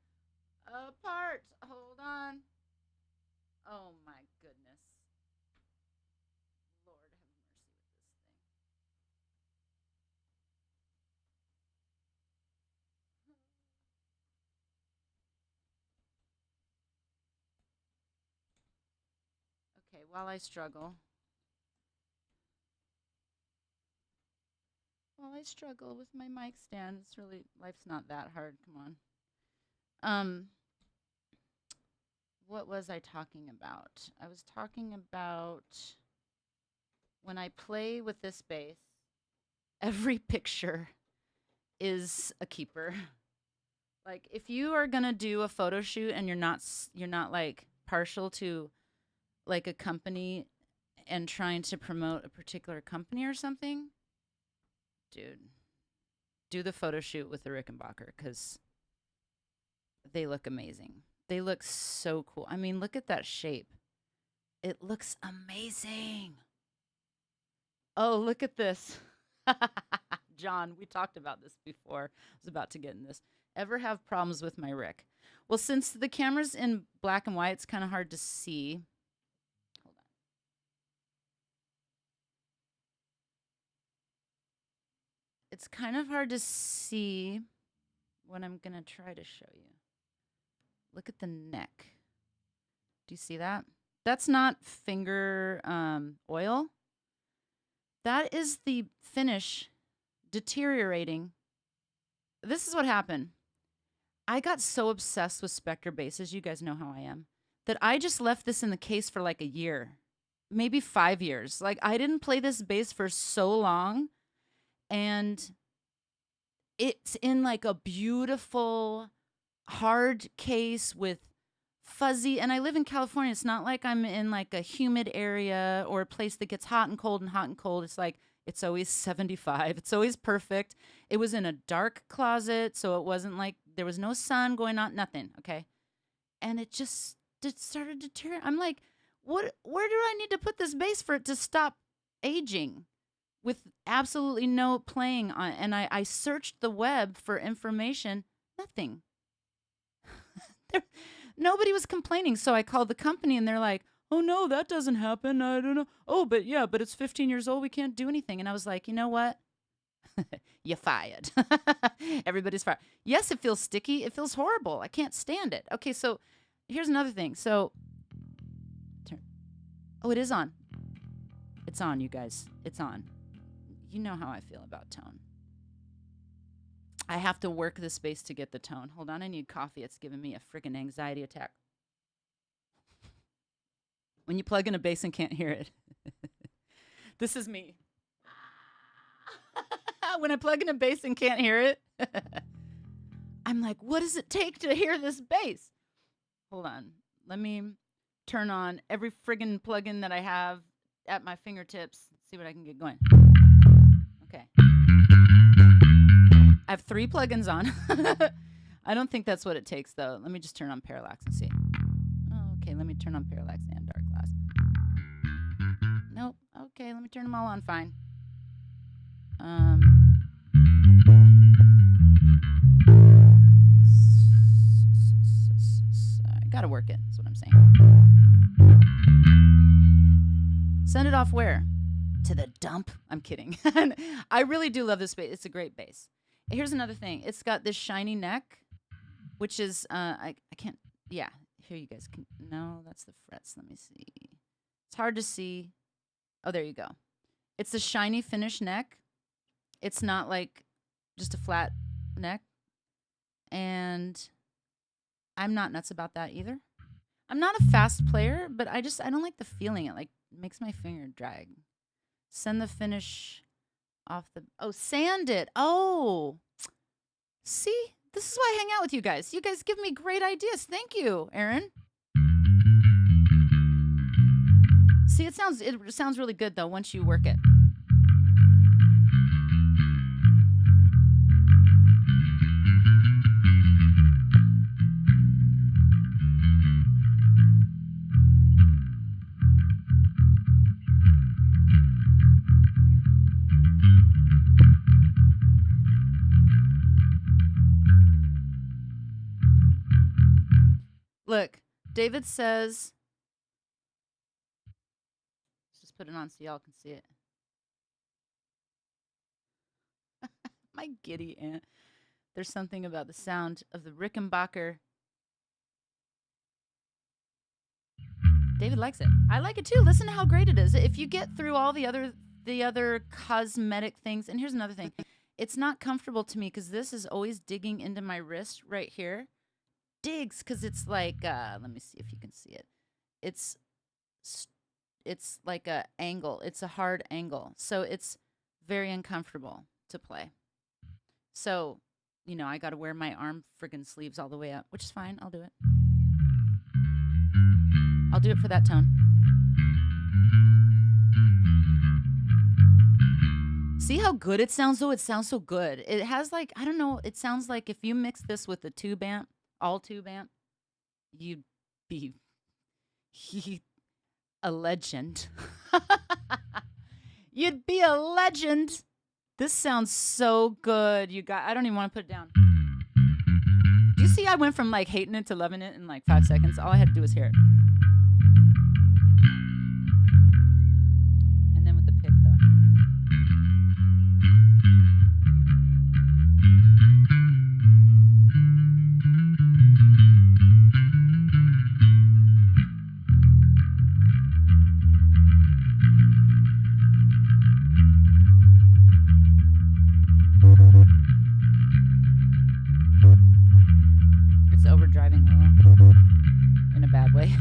Hold on. Oh my goodness. Lord have mercy with while I struggle. While I struggle with my mic stand, it's really, life's not that hard. Come on. What was I talking about? I was talking about when I play with this bass, every picture is a keeper. Like if you are gonna do a photo shoot and you're not like partial to like a company and trying to promote a particular company or something, dude, do the photo shoot with the Rickenbacker because they look amazing. They look so cool. I mean, look at that shape. It looks amazing. Oh, look at this. John, we talked about this before. I was about to get in this. Ever have problems with my Rick? Well, since the camera's in black and white, it's kind of hard to see. Hold on. It's kind of hard to see what I'm going to try to show you. Look at the neck. Do you see that? That's not finger oil. That is the finish deteriorating. This is what happened. I got so obsessed with Spectre basses, you guys know how I am, that I just left this in the case for like a year, maybe 5 years. Like I didn't play this bass for so long, and it's in like a beautiful hard case with fuzzy, and I live in California. It's not like I'm in like a humid area or a place that gets hot and cold and hot and cold. It's like it's always 75. It's always perfect. It was in a dark closet, so it wasn't like there was no sun going on, nothing, okay? And it started to turn. I'm like, where do I need to put this bass for it to stop aging with absolutely no playing on? And I searched the web for information, nothing. Nobody was complaining, so I called the company, and they're like, oh, no, that doesn't happen. I don't know. Oh, but it's 15 years old. We can't do anything. And I was like, you know what? You're fired. Everybody's fired. Yes, it feels sticky. It feels horrible. I can't stand it. Okay, so here's another thing. So, it is on. It's on, you guys. It's on. You know how I feel about tone. I have to work the space to get the tone. Hold on, I need coffee. It's giving me a freaking anxiety attack. When you plug in a bass and can't hear it. This is me. When I plug in a bass and can't hear it, I'm like, what does it take to hear this bass? Hold on. Let me turn on every friggin' plugin that I have at my fingertips. See what I can get going. Okay. I have 3 plugins on. I don't think that's what it takes, though. Let me just turn on Parallax and see. Oh, okay, let me turn on Parallax and Dark Glass. Nope. Okay, let me turn them all on. Fine. I gotta work it. That's what I'm saying. Send it off where? To the dump? I'm kidding. I really do love this bass. It's a great bass. Here's another thing. It's got this shiny neck, which is, I can't, yeah. Here you guys can, no, that's the frets. Let me see. It's hard to see. Oh, there you go. It's a shiny finish neck. It's not like just a flat neck. And I'm not nuts about that either. I'm not a fast player, but I don't like the feeling. It like makes my finger drag. Send the finish off the, oh, sand it. Oh, see, this is why I hang out with you guys. You guys give me great ideas. Thank you, Aaron. See, it sounds really good though once you work it. Look, David says, let's just put it on so y'all can see it. My giddy aunt. There's something about the sound of the Rickenbacker. David likes it. I like it too. Listen to how great it is. If you get through all the other cosmetic things, and here's another thing. It's not comfortable to me because this is always digging into my wrist right here. Digs because it's like let me see if you can see it. It's like a angle. It's a hard angle. So it's very uncomfortable to play. So, I got to wear my arm friggin' sleeves all the way up, which is fine. I'll do it. I'll do it for that tone. See how good it sounds, though? It sounds so good. It has like, I don't know, it sounds like if you mix this with the tube amp, all tube amp, you'd be a legend. You'd be a legend. This sounds so good. I don't even want to put it down. Do you see I went from like hating it to loving it in like 5 seconds? All I had to do was hear it. And then with the pick though. It's overdriving a little in a bad way.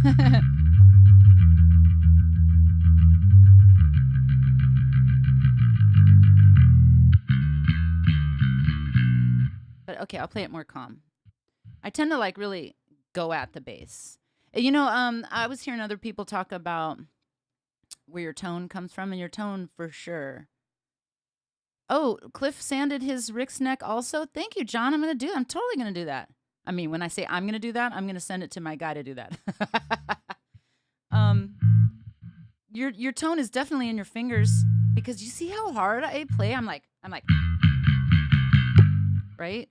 But okay, I'll play it more calm. I tend to like really go at the bass. I was hearing other people talk about where your tone comes from, and your tone for sure. Oh, Cliff sanded his Rick's neck also. Thank you, John. I'm totally gonna do that. I mean, when I say I'm gonna do that, I'm gonna send it to my guy to do that. Your tone is definitely in your fingers because you see how hard I play. I'm like, right?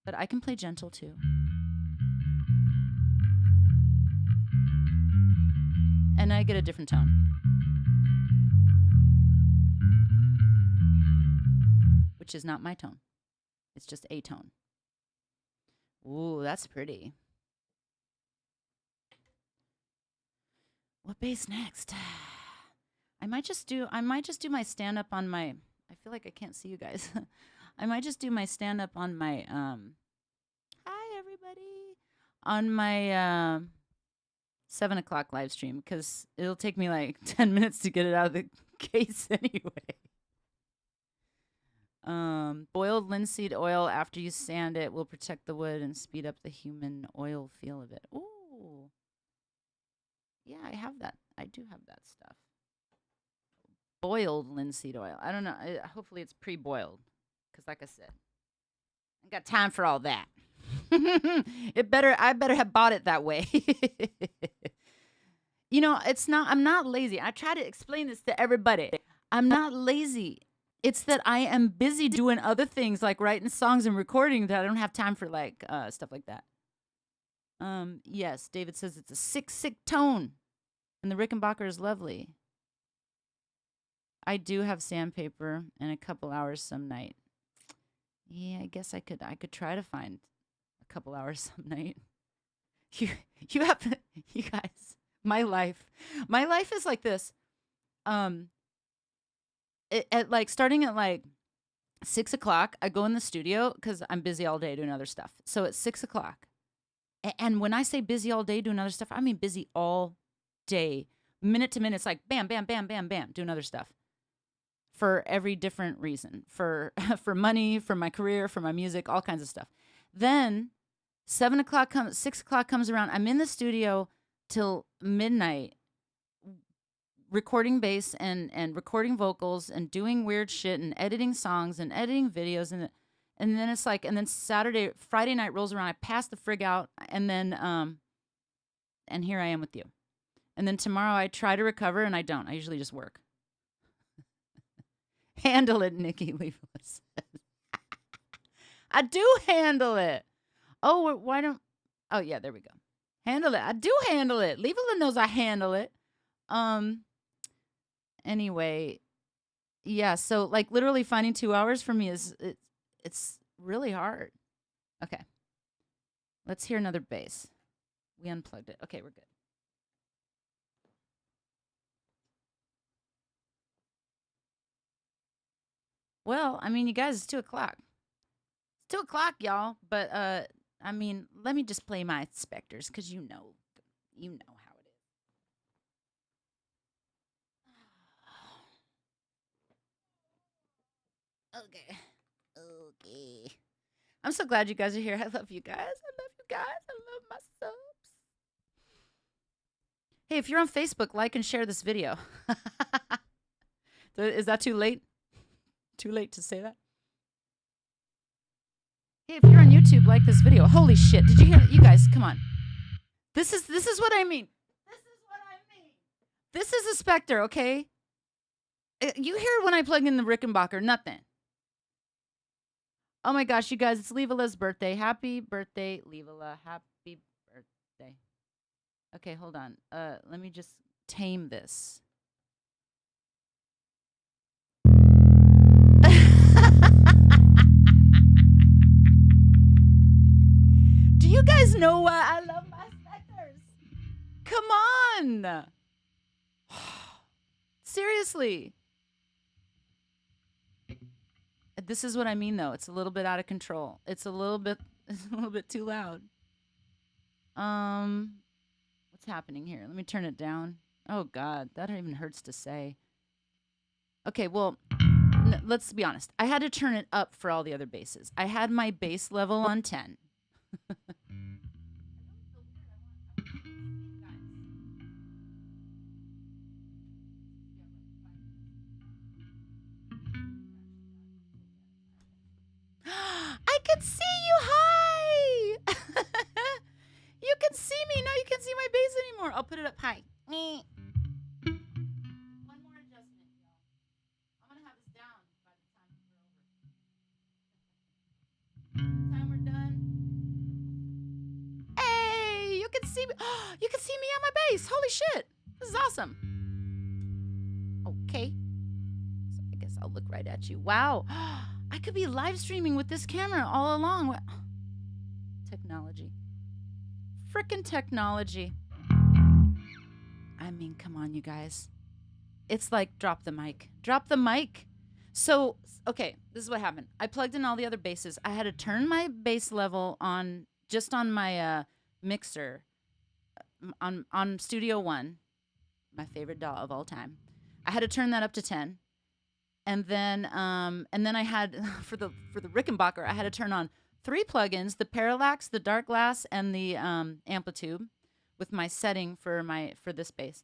But I can play gentle too. And I get a different tone. Which is not my tone. It's just a tone. Ooh, that's pretty. What bass next? I might just do my stand up on my, I feel like I can't see you guys. I might just do my stand up on my hi everybody, on my 7 o'clock live stream because it'll take me like 10 minutes to get it out of the case anyway. Boiled linseed oil after you sand it will protect the wood and speed up the human oil feel of it. Ooh. Yeah, I have that. I do have that stuff. Boiled linseed oil. I don't know. Hopefully it's pre-boiled. Because like I said, I got time for all that. I better have bought it that way. I'm not lazy. I try to explain this to everybody. I'm not lazy. It's that I am busy doing other things like writing songs and recording that I don't have time for like stuff like that. Yes, David says it's a sick tone. And the Rickenbacker is lovely. I do have sandpaper and a couple hours some night. Yeah, I guess I could try to find a couple hours some night. You guys, my life is like this. Starting at like 6 o'clock, I go in the studio because I'm busy all day doing other stuff. So it's 6 o'clock. And when I say busy all day doing other stuff, I mean busy all day. Minute to minute, it's like bam, bam, bam, bam, bam, doing other stuff. For every different reason. For money, for my career, for my music, all kinds of stuff. Then 6 o'clock comes around. I'm in the studio till midnight recording bass and recording vocals and doing weird shit and editing songs and editing videos and then it's like, and then Friday night rolls around, I pass the frig out and then and here I am with you. And then tomorrow I try to recover and I don't. I usually just work. Handle it, Nikki Leafless says. I do handle it. Oh, why don't... Oh, yeah, there we go. Handle it. I do handle it. Leafless knows I handle it. Anyway, yeah, so like literally finding 2 hours for me it's really hard. Okay. Let's hear another bass. We unplugged it. Okay, we're good. Well, I mean, you guys, it's 2 o'clock. It's 2 o'clock, y'all. But I mean, let me just play my specters, because you know how it is. Okay. Okay. I'm so glad you guys are here. I love you guys. I love you guys. I love my subs. Hey, if you're on Facebook, like and share this video. Is that too late? Too late to say that? Hey, if you're on YouTube, like this video. Holy shit. Did you hear that? You guys, come on. This is what I mean. This is what I mean. This is a Spectre, okay? You hear when I plug in the Rickenbacker, nothing. Oh my gosh, you guys, it's Levala's birthday. Happy birthday, Levala. Happy birthday. Okay, hold on. Let me just tame this. Do you guys know why I love my Spectres? Come on. Seriously. This is what I mean, though. It's a little bit out of control. It's a little bit too loud. What's happening here? Let me turn it down. Oh God, that even hurts to say. Okay, well, let's be honest. I had to turn it up for all the other basses. I had my bass level on 10. I can see you. Hi. You can see me. Now you can't see my bass anymore. I'll put it up high. One more adjustment, y'all. I'm going to have this down by the time we're done. Hey, you can see me. You can see me on my bass. Holy shit. This is awesome. Okay. So I guess I'll look right at you. Wow. I could be live streaming with this camera all along. What? Technology. Frickin' technology. I mean, come on, you guys. It's like drop the mic. Drop the mic. So, okay, this is what happened. I plugged in all the other basses. I had to turn my bass level on just on my mixer on Studio One, my favorite DAW of all time. I had to turn that up to 10. And then I had for the Rickenbacker, I had to turn on 3 plugins: the Parallax, the Dark Glass, and the Amplitude, with my setting for this bass.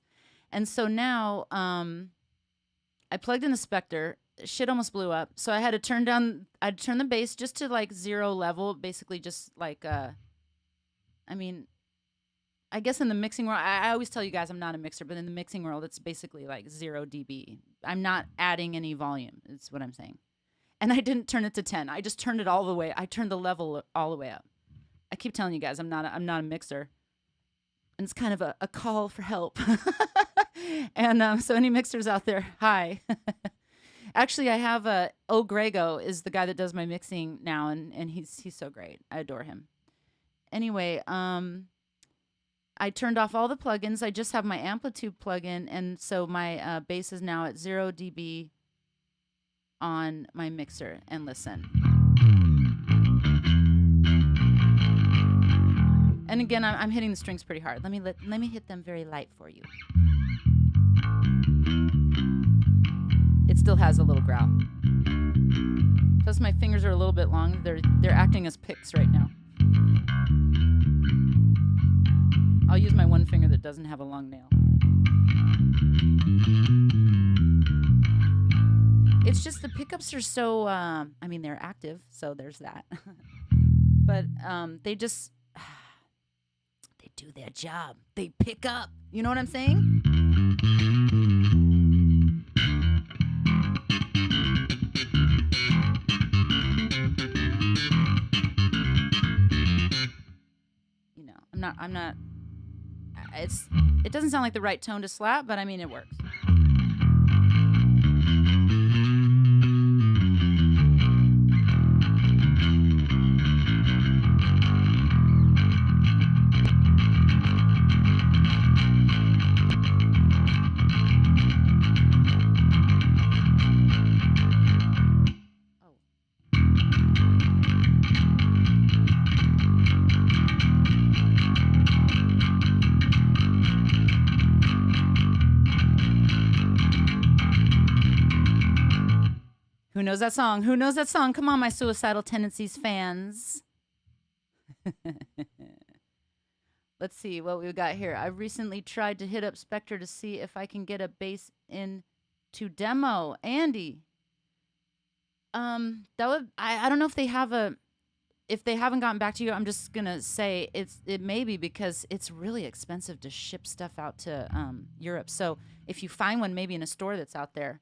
And so now I plugged in the Spectre. Shit almost blew up. So I had to turn the bass just to like 0 level, basically just like I mean, I guess in the mixing world, I always tell you guys I'm not a mixer, but in the mixing world, it's basically like 0 dB. I'm not adding any volume, is what I'm saying. And I didn't turn it to 10. I just turned it all the way. I turned the level all the way up. I keep telling you guys I'm not a mixer. And it's kind of a call for help. And so any mixers out there, hi. Actually, I have Grego is the guy that does my mixing now, and he's so great. I adore him. Anyway, I turned off all the plugins. I just have my Amplitude plugin, and so my bass is now at 0 dB on my mixer. And listen. And again, I'm hitting the strings pretty hard. Let me hit them very light for you. It still has a little growl. Plus, my fingers are a little bit long. They're acting as picks right now. I'll use my one finger that doesn't have a long nail. It's just the pickups are so, I mean, they're active, so there's that. But they just, they do their job. They pick up. You know what I'm saying? You know, I'm not. It doesn't sound like the right tone to slap, but I mean, it works. Who knows that song? Who knows that song? Come on, my Suicidal Tendencies fans. Let's see what we've got here. I've recently tried to hit up Spectre to see if I can get a bass in to demo. Andy. That would I don't know if they have a if they haven't gotten back to you. I'm just gonna say it may be because it's really expensive to ship stuff out to Europe. So if you find one maybe in a store that's out there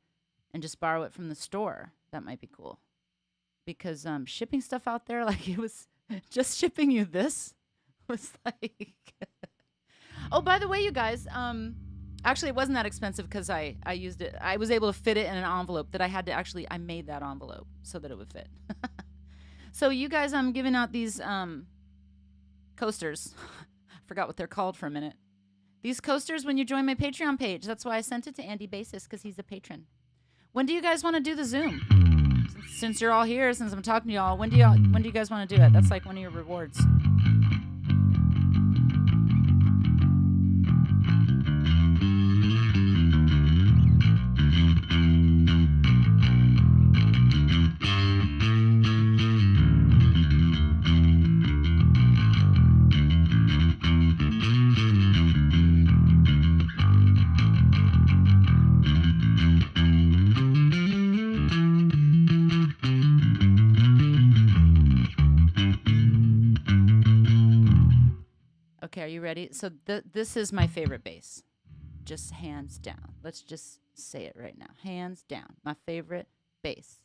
and just borrow it from the store, that might be cool. Because shipping stuff out there, like it was just shipping you this was like oh, by the way, you guys, actually it wasn't that expensive because I used it. I was able to fit it in an envelope that I had to actually I made that envelope so that it would fit. So you guys, I'm giving out these coasters. Forgot what they're called for a minute. These coasters when you join my Patreon page. That's why I sent it to Andy Basis because he's a patron. When do you guys want to do the Zoom? Since you're all here, since I'm talking to y'all, when do you guys want to do it? That's like one of your rewards. Okay, are you ready? So this is my favorite bass. Just hands down. Let's just say it right now. Hands down. My favorite bass.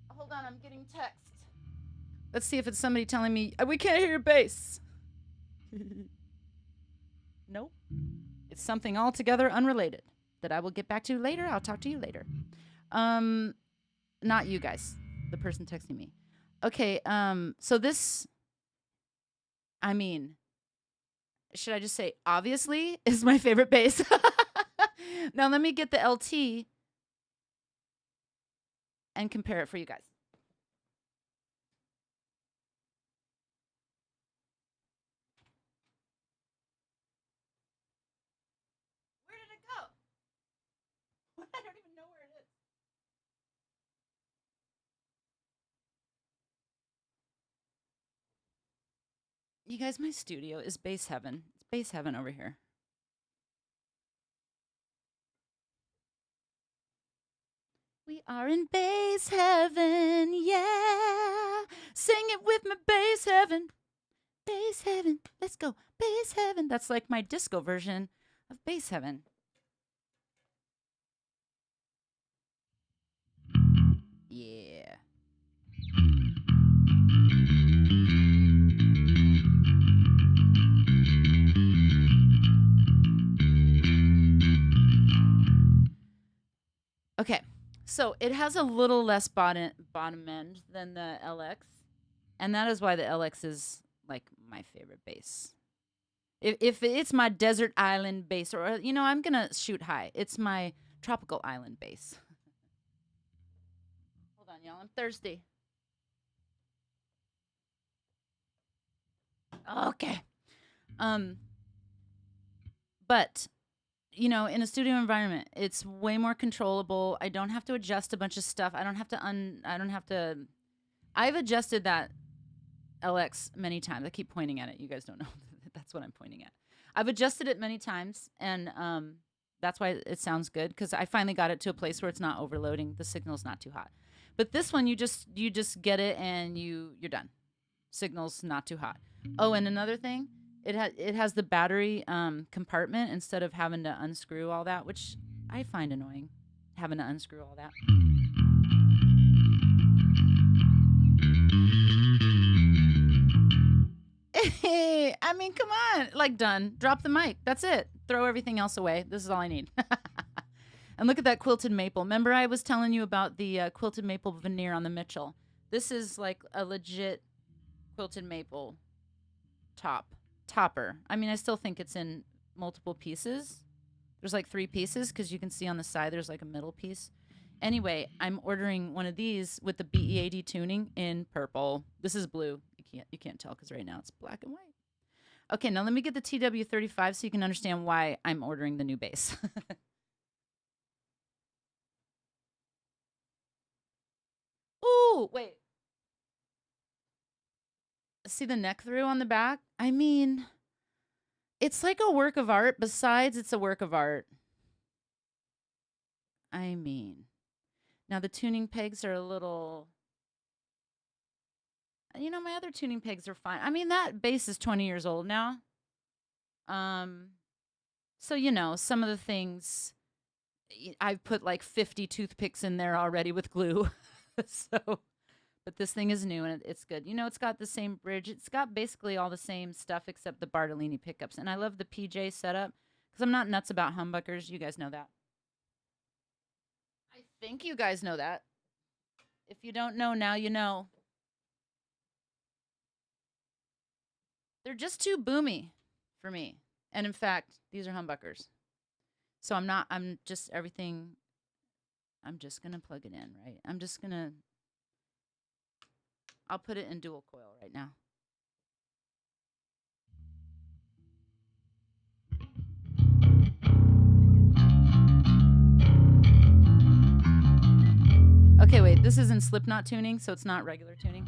Hold on, I'm getting text. Let's see if it's somebody telling me, we can't hear your bass. Nope. It's something altogether unrelated that I will get back to later. I'll talk to you later. Not you guys. The person texting me. Okay, so this... I mean, should I just say, obviously, is my favorite bass. Now, let me get the LT and compare it for you guys. Where did it go? I don't even know where it is. You guys, my studio is bass heaven. It's bass heaven over here. We are in bass heaven, yeah. Sing it with me, bass heaven. Bass heaven. Let's go. Bass heaven. That's like my disco version of bass heaven. Yeah. Okay, so it has a little less bottom end than the LX, and that is why the LX is like my favorite bass. If it's my desert island bass, or I'm gonna shoot high. It's my tropical island bass. Hold on, y'all. I'm thirsty. Okay. But in a studio environment, it's way more controllable. I don't have to adjust a bunch of stuff. I've adjusted that LX many times. I keep pointing at it. You guys don't know. That's what I'm pointing at. I've adjusted it many times, and that's why it sounds good, because I finally got it to a place where it's not overloading. The signal's not too hot. But this one, you just get it, and you're done. Signal's not too hot. Oh, and another thing, it has the battery compartment instead of having to unscrew all that, which I find annoying, having to unscrew all that. I mean, come on. Like, done. Drop the mic. That's it. Throw everything else away. This is all I need. And look at that quilted maple. Remember I was telling you about the quilted maple veneer on the Mitchell? This is like a legit quilted maple topper. I mean, I still think it's in multiple pieces. There's like 3 pieces because you can see on the side there's like a middle piece. Anyway, I'm ordering one of these with the BEAD tuning in purple. This is blue. You can't tell because right now it's black and white. Okay, now let me get the TW35 so you can understand why I'm ordering the new bass. Ooh, wait. See the neck through on the back? I mean, it's like a work of art. Besides, it's a work of art. I mean, now the tuning pegs are a little. My other tuning pegs are fine. I mean, that bass is 20 years old now. So some of the things I've put like 50 toothpicks in there already with glue. So, but this thing is new and it's good. It's got the same bridge. It's got basically all the same stuff except the Bartolini pickups. And I love the PJ setup because I'm not nuts about humbuckers. You guys know that. I think you guys know that. If you don't know now, you know. They're just too boomy for me. And in fact, these are humbuckers. So I'm just going to plug it in, right? I'll put it in dual coil right now. Okay, wait, this is in Slipknot tuning, so it's not regular tuning.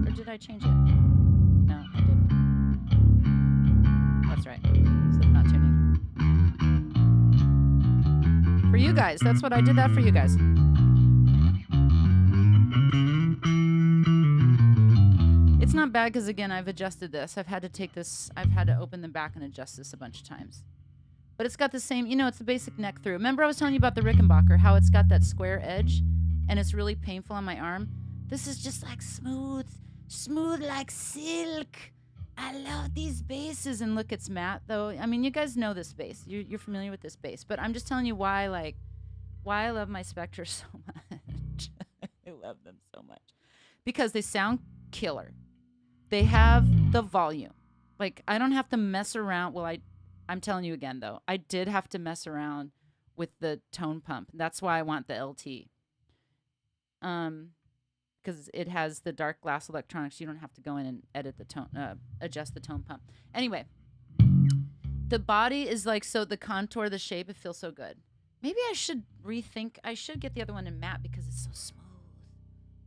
Or did I change it? No, I didn't. That's right. Slipknot tuning. For you guys. That's what I did that for you guys. It's not bad because, again, I've adjusted this. I've had to open the back and adjust this a bunch of times. But it's got the same, it's the basic neck through. Remember I was telling you about the Rickenbacker, how it's got that square edge and it's really painful on my arm? This is just like smooth like silk. I love these basses. And look, it's matte though. I mean, you guys know this bass. You're familiar with this bass. But I'm just telling you why I love my Spectres so much. I love them so much. Because they sound killer. They have the volume. Like, I don't have to mess around. Well, I'm telling you again, though. I did have to mess around with the tone pump. That's why I want the LT. Because it has the dark glass electronics. You don't have to go in and edit the tone, adjust the tone pump. Anyway, the body is like, so the contour, the shape, it feels so good. Maybe I should rethink. I should get the other one in matte because it's so smooth.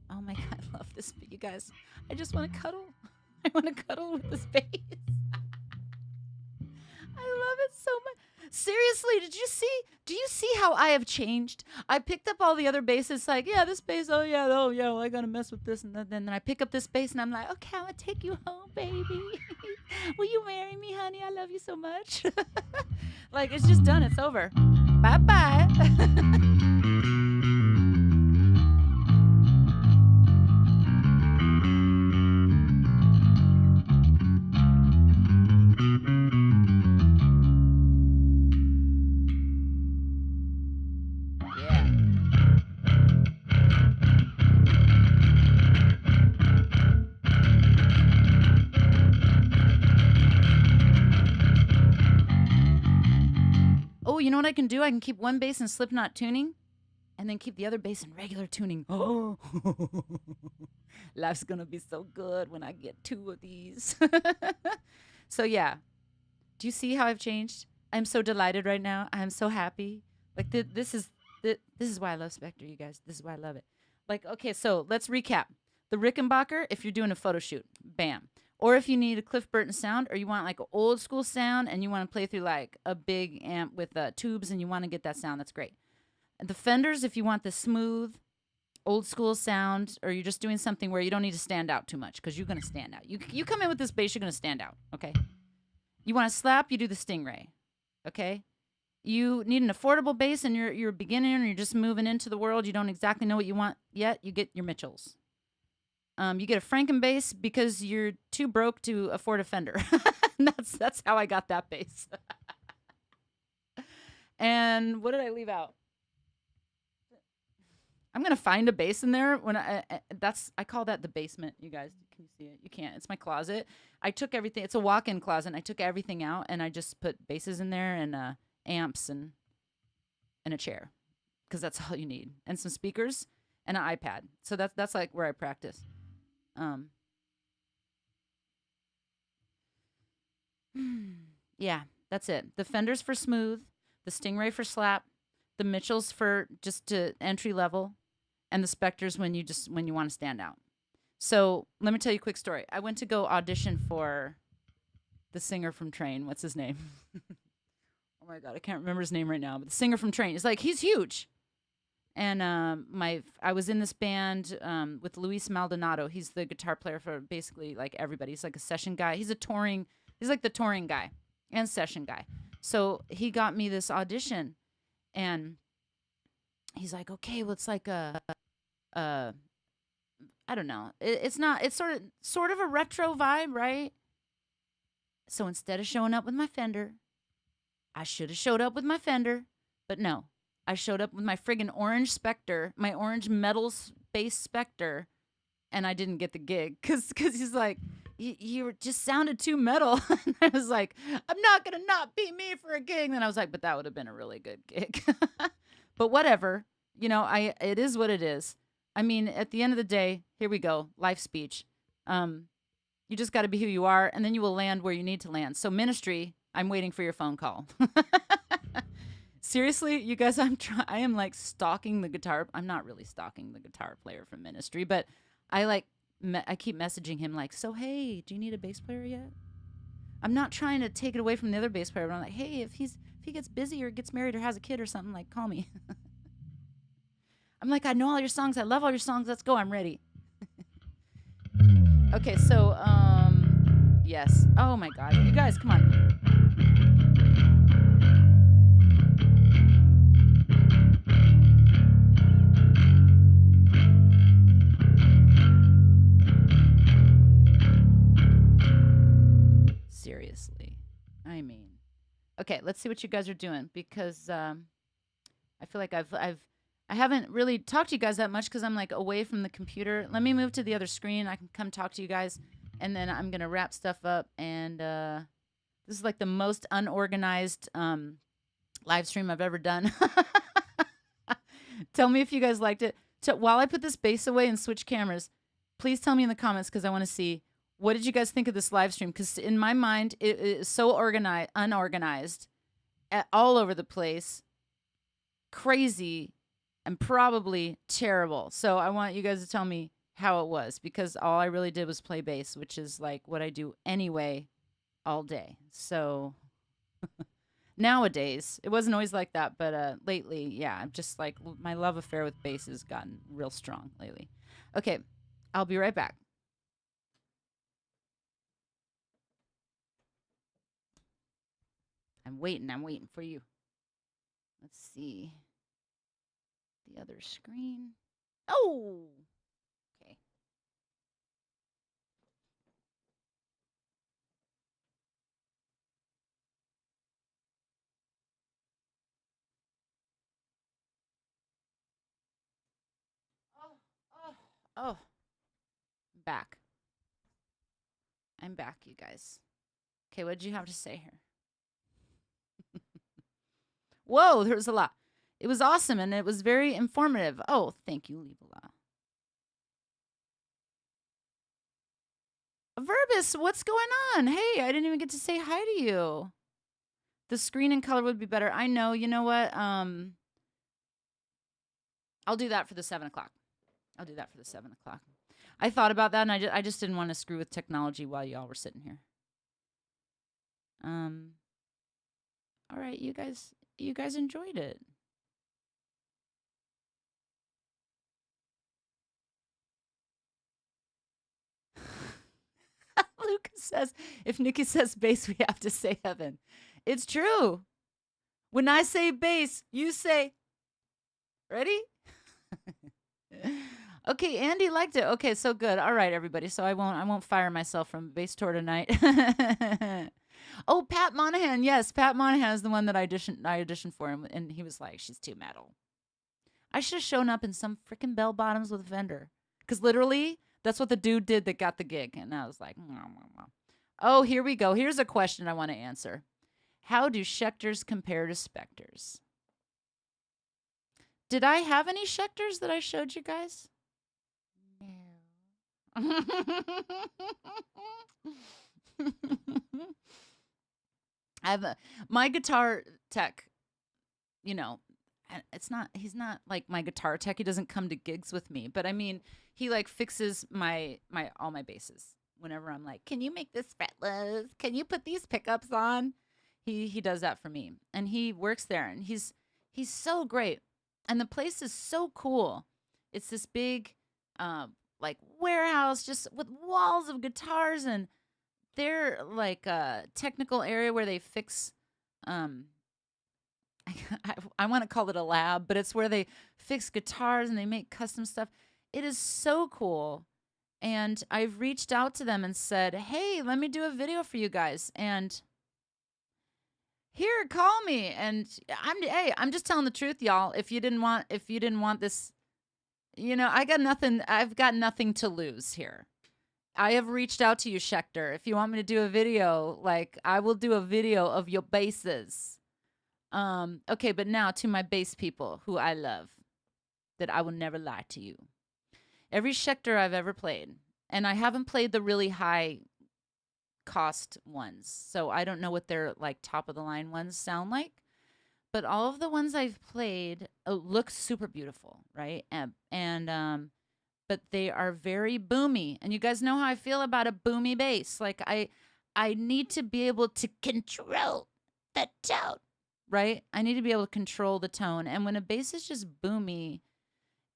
Oh my God, I love this. You guys, I just want to cuddle. I want to cuddle with this bass. I love it so much. Seriously, do you see how I have changed? I picked up all the other basses, like, yeah, this bass, oh yeah, well, I gotta mess with this, and then I pick up this bass, and I'm like, okay, I'm gonna take you home, baby. Will you marry me, honey? I love you so much. Like, it's just done. It's over. Bye-bye. Oh, you know what I can do? I can keep one bass in Slipknot tuning and then keep the other bass in regular tuning. Oh, life's going to be so good when I get two of these. So, yeah. Do you see how I've changed? I'm so delighted right now. I'm so happy. Like, this is why I love Spectre, you guys. This is why I love it. Like, okay, so let's recap. The Rickenbacker, if you're doing a photo shoot, bam. Or if you need a Cliff Burton sound, or you want like an old school sound and you want to play through like a big amp with tubes and you want to get that sound, that's great. And the Fenders, if you want the smooth, old school sound, or you're just doing something where you don't need to stand out too much because you're going to stand out. You come in with this bass, you're going to stand out, okay? You want to slap, you do the Stingray, okay? You need an affordable bass and you're a beginner and you're just moving into the world. You don't exactly know what you want yet. You get your Mitchells. You get a Franken bass because you're too broke to afford a Fender. And that's how I got that bass. And what did I leave out? I'm gonna find a bass in there when I call that the basement. You guys, can you see it? You can't. It's my closet. I took everything. It's a walk-in closet. And I took everything out and I just put basses in there and amps and a chair because that's all you need, and some speakers and an iPad. So that's like where I practice. Yeah, that's it. The Fenders for smooth, the Stingray for slap, the Mitchells for just to entry level, and the Spectres when you want to stand out. So let me tell you a quick story. I went to go audition for the singer from Train. What's his name? Oh my God, I can't remember his name right now. But the singer from Train is like, he's huge. And I was in this band with Luis Maldonado. He's the guitar player for basically like everybody. He's like a session guy. He's like the touring guy and session guy. So he got me this audition, and he's like, okay, well, it's like I don't know. It's sort of a retro vibe, right? So instead of showing up with my Fender, I should have showed up with my Fender, but no. I showed up with my friggin' orange Spectre, my orange metal bass Spectre, and I didn't get the gig because he's like, you just sounded too metal. And I was like, I'm not going to not be me for a gig. And then I was like, but that would have been a really good gig. But whatever. It is what it is. I mean, at the end of the day, here we go, life speech. You just got to be who you are, and then you will land where you need to land. So Ministry, I'm waiting for your phone call. Seriously, you guys, I am like stalking the guitar. I'm not really stalking the guitar player from Ministry, but I keep messaging him like, so hey, do you need a bass player yet? I'm not trying to take it away from the other bass player, but I'm like, hey, if he gets busy or gets married or has a kid or something, like, call me. I'm like, I know all your songs. I love all your songs. Let's go. I'm ready. Okay, so yes. Oh my God, you guys, come on. Seriously. I mean, okay, let's see what you guys are doing, because I feel like I haven't really talked to you guys that much because I'm like away from the computer. Let me move to the other screen. I can come talk to you guys, and then I'm gonna wrap stuff up. And this is like the most unorganized live stream I've ever done. Tell me if you guys liked it. While I put this bass away and switch cameras, please tell me in the comments, because I want to see, what did you guys think of this live stream? Because in my mind, it is so unorganized, all over the place, crazy, and probably terrible. So I want you guys to tell me how it was, because all I really did was play bass, which is like what I do anyway all day. So nowadays, it wasn't always like that, but lately, yeah, I'm just like, my love affair with bass has gotten real strong lately. Okay, I'll be right back. I'm waiting for you. Let's see. The other screen. Oh! Okay. Oh. Back. I'm back, you guys. Okay, what did you have to say here? Whoa, there was a lot. It was awesome, and it was very informative. Oh, thank you, Livola. Verbus, what's going on? Hey, I didn't even get to say hi to you. The screen and color would be better. I know. You know what? I'll do that for the 7 o'clock. I'll do that for the 7 o'clock. I thought about that, and I just didn't want to screw with technology while y'all were sitting here. All right, you guys enjoyed it. Lucas says, if Nikki says bass, we have to say heaven. It's true. When I say bass, you say, ready? Okay, Andy liked it. Okay, so good. All right, everybody. So I won't fire myself from bass tour tonight. Oh, Pat Monahan. Yes, Pat Monahan is the one that I auditioned for him, and he was like, she's too metal. I should have shown up in some freaking bell bottoms with a Fender, because literally that's what the dude did that got the gig, and I was like, oh, here we go. Here's a question I want to answer. How do Schecters compare to Spectres? Did I have any Schecters that I showed you guys? No. My guitar tech you know, it's not, he's not like my guitar tech. He doesn't come to gigs with me, but I mean, he like fixes all my basses whenever I'm like, can you make this fretless? Can you put these pickups on? He does that for me, and he works there, and he's so great, and the place is so cool. It's this big, like warehouse just with walls of guitars, and they're like a technical area where they fix I want to call it a lab, but it's where they fix guitars and they make custom stuff. It is so cool. And I've reached out to them and said, "Hey, let me do a video for you guys." And here, call me. And I'm just telling the truth, y'all. If you didn't want this, I've got nothing to lose here. I have reached out to you, Schecter. If you want me to do a video, like I will do a video of your basses. Okay, but now to my bass people who I love, that I will never lie to you. Every Schecter I've ever played, and I haven't played the really high cost ones, so I don't know what their like top of the line ones sound like, but all of the ones I've played look super beautiful, right? But they are very boomy, and you guys know how I feel about a boomy bass. Like I need to be able to control the tone, right? I need to be able to control the tone, and when a bass is just boomy,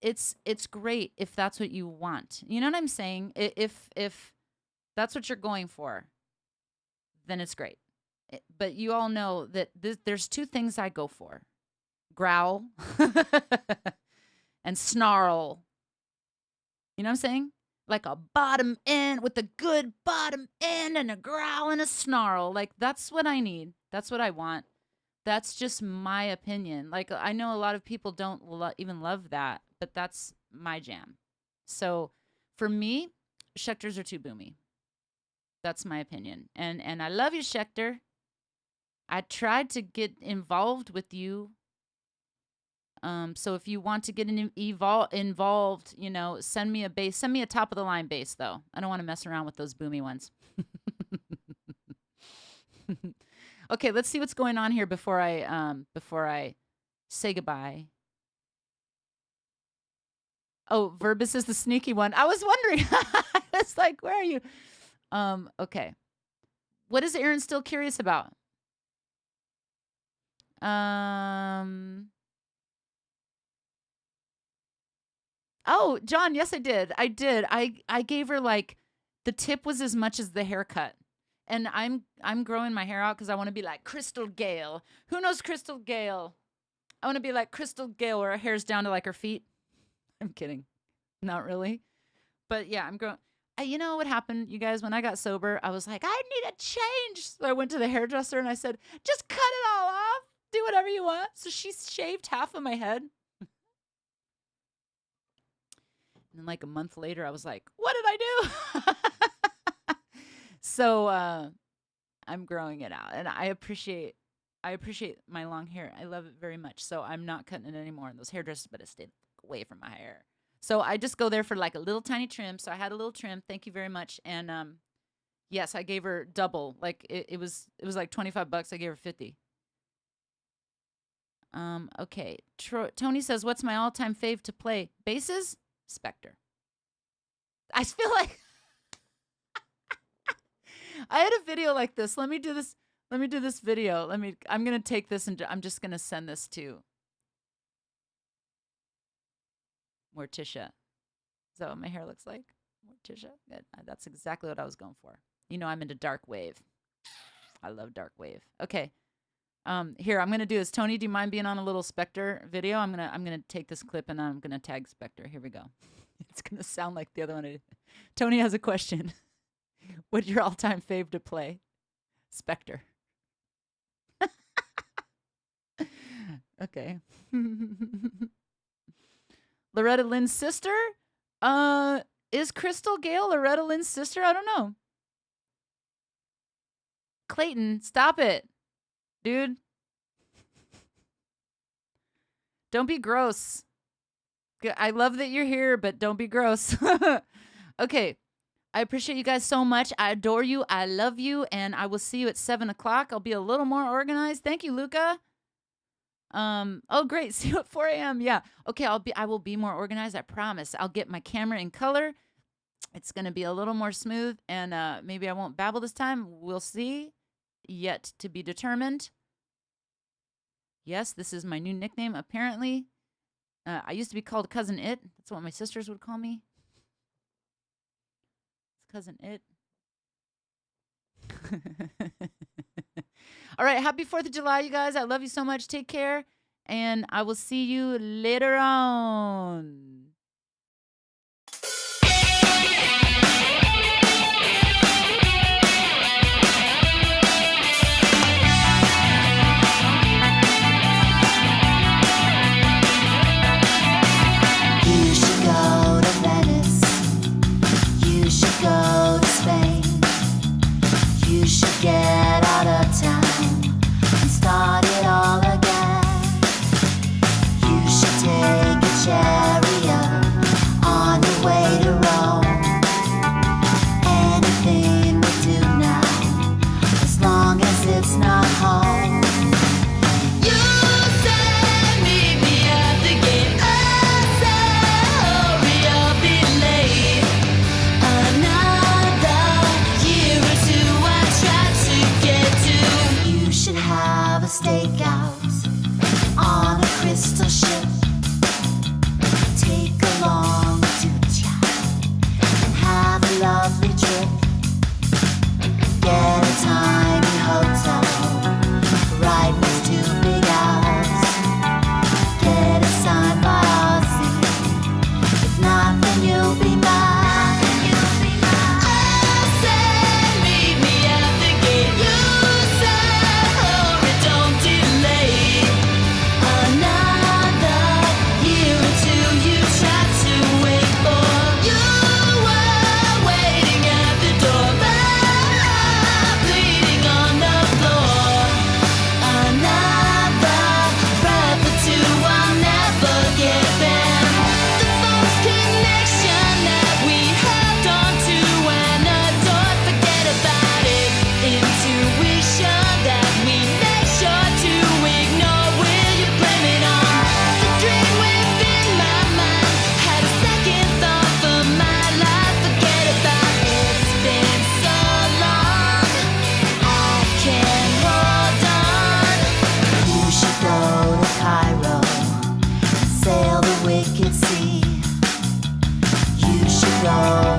it's great if that's what you want. You know what I'm saying? If that's what you're going for, then it's great. But you all know that there's two things I go for: growl and snarl. You know what I'm saying? Like a bottom end with a good bottom end and a growl and a snarl. Like that's what I need. That's what I want. That's just my opinion. Like I know a lot of people don't even love that, but that's my jam. So for me, Schecters are too boomy. That's my opinion. And I love you, Schecter. I tried to get involved with you. So if you want to get involved, send me a bass. Send me a top of the line bass, though. I don't want to mess around with those boomy ones. Okay, let's see what's going on here before I say goodbye. Oh, Verbus is the sneaky one. I was wondering. It's like, where are you? Okay. What is Aaron still curious about? Oh, John, yes, I did. I did. I gave her like the tip was as much as the haircut. And I'm growing my hair out because I want to be like Crystal Gale. Who knows Crystal Gale? I want to be like Crystal Gale where her hair's down to like her feet. I'm kidding. Not really. But yeah, I'm growing. You know what happened, you guys? When I got sober, I was like, I need a change. So I went to the hairdresser and I said, just cut it all off. Do whatever you want. So she shaved half of my head. And like a month later, I was like, what did I do? So I'm growing it out, and I appreciate my long hair. I love it very much. So I'm not cutting it anymore. And those hairdressers better stay away from my hair. So I just go there for like a little tiny trim. So I had a little trim. Thank you very much. And yes, I gave her double. Like it was like $25. I gave her 50. Okay. Tony says, "What's my all-time fave to play? Basses? Spectre." I feel like I had a video like this. Let me do this video. I'm going to take this and I'm just going to send this to Morticia. Is that what my hair looks like? Morticia? Good. That's exactly what I was going for. You know, I'm into dark wave. I love dark wave. Okay. Here, I'm going to do this. Tony, do you mind being on a little Spectre video? I'm going to take this clip and I'm going to tag Spectre. Here we go. It's going to sound like the other one. Tony has a question. What's your all-time fave to play? Spectre. Okay. Loretta Lynn's sister? Is Crystal Gale Loretta Lynn's sister? I don't know. Clayton, stop it. Dude. Don't be gross. I love that you're here, but don't be gross. Okay. I appreciate you guys so much. I adore you. I love you. And I will see you at 7 o'clock. I'll be a little more organized. Thank you, Luca. Oh great. See you at 4 a.m. Yeah. Okay, I will be more organized, I promise. I'll get my camera in color. It's gonna be a little more smooth, and maybe I won't babble this time. We'll see. Yet to be determined. Yes, this is my new nickname, apparently. I used to be called Cousin It. That's what my sisters would call me. It's Cousin It. All right, happy 4th of July, you guys. I love you so much. Take care, and I will see you later on.
You should go to Venice. You should go to Spain. You should get out of town and start it all again. You should take a chariot on your way to Rome. Anything will do now, as long as it's not home. You say meet me at the gate. I say hurry, I'll be late. Another year or two I tried to get to. You should have a stakeout on a crystal ship. Take a long chat and have a lovely trip. Get a tiny hotel right next to Big Al's. Get a sign by Ozzy. If not, then you'll be mad. I say meet me at the gate. You say hurry, don't delay. Another year or two you tried to wait for. You were waiting at the door, bleeding on the floor. Another breath or two, I'll never get back. The false connection that we held on to and adored, forget about it. Intuition that we make sure to ignore, will you blame it on the dream within my mind? Had a second thought for my life, forget about it. It's been so long, I can't hold on. You should go to Cairo and sail the wicked sea. You should go